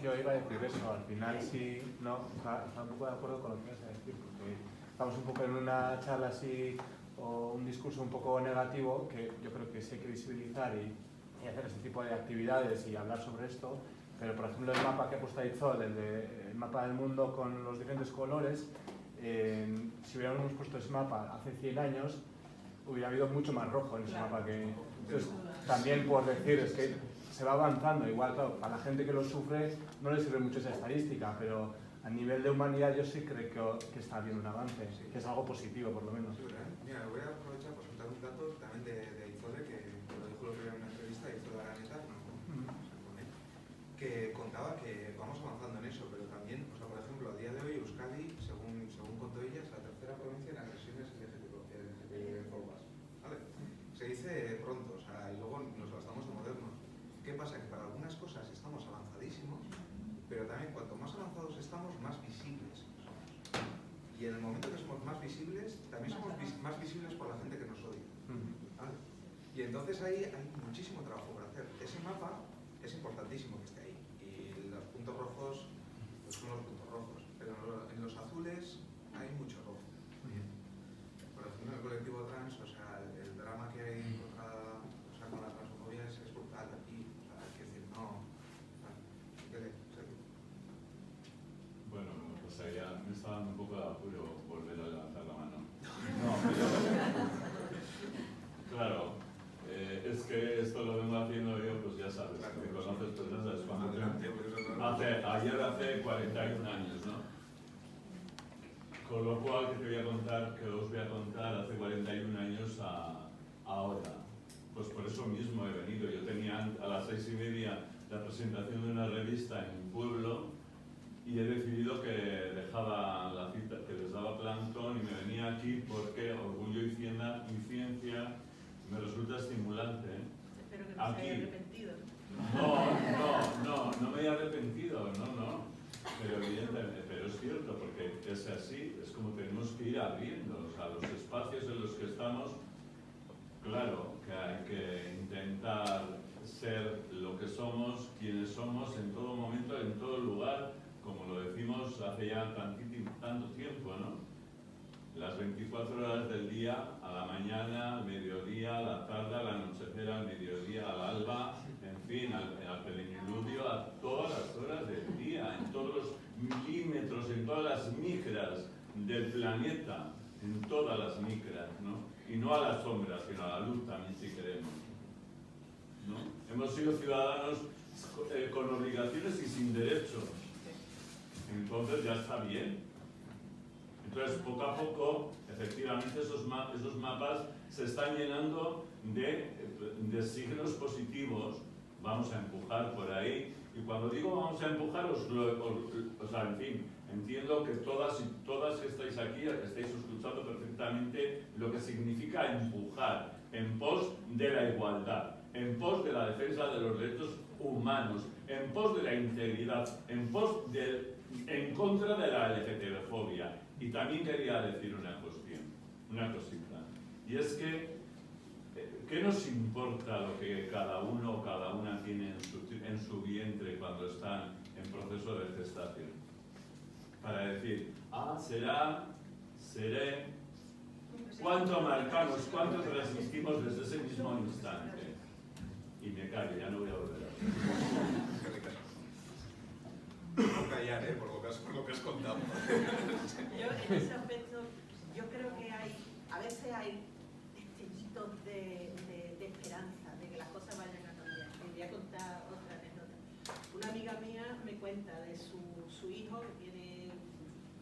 Yo iba a decir eso, al final sí, no, está un poco de acuerdo con lo que ibas a decir, porque estamos un poco en una charla así, o un discurso un poco negativo, que yo creo que sí hay que visibilizar y hacer este tipo de actividades y hablar sobre esto, pero por ejemplo el mapa que ha puesto Aitzol, el mapa del mundo con los diferentes colores, si hubiéramos puesto ese mapa hace 100 años, hubiera habido mucho más rojo en ese mapa que... Entonces, también por decir, es que se va avanzando, igual, claro, a la gente que lo sufre no le sirve mucho esa estadística, pero a nivel de humanidad yo sí creo que está habiendo un avance, que es algo positivo por lo menos. Mira, voy a aprovechar para soltar un dato también de Aitzole, que lo dijo el otro día en una entrevista, Aitzole Araneta, que contaba que vamos avanzando en eso, pero también, o sea, por ejemplo, a día de hoy Euskadi, según contó ella, es la tercera provincia en agresiones LGTB-fobas, ¿vale? Se dice pronto, o sea, y luego nos gastamos de modernos. ¿Qué pasa? Que para algunas cosas estamos avanzadísimos, pero también cuanto más avanzados estamos, más visibles somos. Y en el momento que somos más visibles, también somos más visibles por la gente que nos odia, ¿vale? Y entonces ahí hay muchísimo trabajo por hacer. Ese mapa es importantísimo que esté ahí. Y los puntos rojos pues son los puntos rojos, pero en los azules hay mucho rojo. Por ejemplo, en el colectivo trans, o sea, el drama que hay con la transfobia es brutal aquí. O sea, hay que decir, no. Bueno, pues ya me está dando un poco de apuro volver a levantar la mano. No, pero... Claro, es que esto lo vengo haciendo yo, pues ya sabes, que conoces, pues ya sabes, cuando ayer hace 41 años, ¿no? Con lo cual, que os voy a contar hace 41 años ahora. Pues por eso mismo he venido. Yo tenía a las 6:30 la presentación de una revista en un pueblo y he decidido que dejaba la cita, que les daba plantón y me venía aquí porque Orgullo y Ciencia me resulta estimulante. Espero que no se haya arrepentido. No me he arrepentido, no. Pero evidentemente, pero es cierto, porque es así, es como tenemos que ir abriendo, o sea, los espacios en los que estamos, claro, que hay que intentar ser lo que somos, quienes somos en todo momento, en todo lugar, como lo decimos hace ya tanto tiempo, ¿no? Las 24 horas del día, a la mañana, al mediodía, a la tarde, al anochecer, al mediodía, al alba, en fin, al plenilunio, a todas las horas del día, en todos los milímetros, en todas las micras del planeta, en todas las micras, ¿no? Y no a las sombras, sino a la luz también, si queremos, ¿no? Hemos sido ciudadanos con obligaciones y sin derechos. Entonces ya está bien. Entonces, poco a poco, efectivamente, esos mapas se están llenando de signos positivos. Vamos a empujar por ahí. Y cuando digo vamos a empujar, o sea, en fin, entiendo que todas que estáis aquí estáis escuchando perfectamente lo que significa empujar en pos de la igualdad, en pos de la defensa de los derechos humanos, en pos de la integridad, en contra de la LGTB-fobia. Y también quería decir una cosita, y es que ¿qué nos importa lo que cada uno o cada una tiene en su vientre cuando están en proceso de gestación? Para decir, seré, ¿cuánto marcamos, cuánto transmitimos desde ese mismo instante? Y me callo, ya no voy a volver a hablar. No callar, por lo que has contado. Yo en ese aspecto, yo creo que a veces hay destellitos de esperanza, de que las cosas vayan a cambiar. Y voy a contar otra cuenta de su hijo, que tiene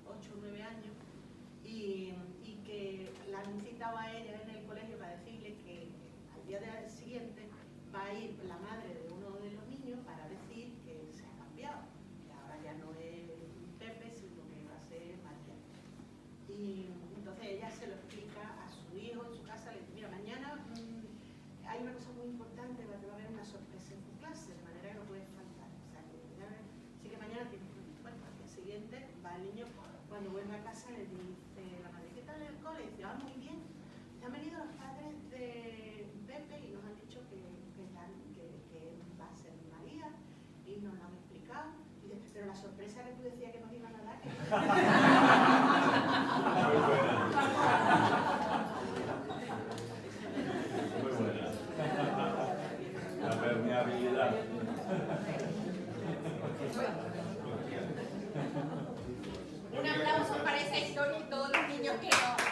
8 o 9 años, y que la han citado a ella en el colegio para decirle que al día siguiente va a ir la madre de uno de los niños para decir que se ha cambiado, que ahora ya no es Pepe, sino que va a ser María. Y entonces ella se lo explica a su hijo en su casa, le dice, mira, mañana hay una cosa muy importante, va a haber una sorpresa en tu clase, de manera que no puedes faltar. O sea, así que mañana tienes que ir. Bueno, al día siguiente va el niño, cuando vuelve a casa le dice la madre, ¿qué tal el cole? Y dice, ah, muy bien. Han venido los padres de Pepe y nos han dicho que va a ser María y nos lo han explicado. Y dice, pero la sorpresa que tú decías que nos iban a dar, que Muy buena. La permeabilidad. Un aplauso para esa historia y todos los niños que no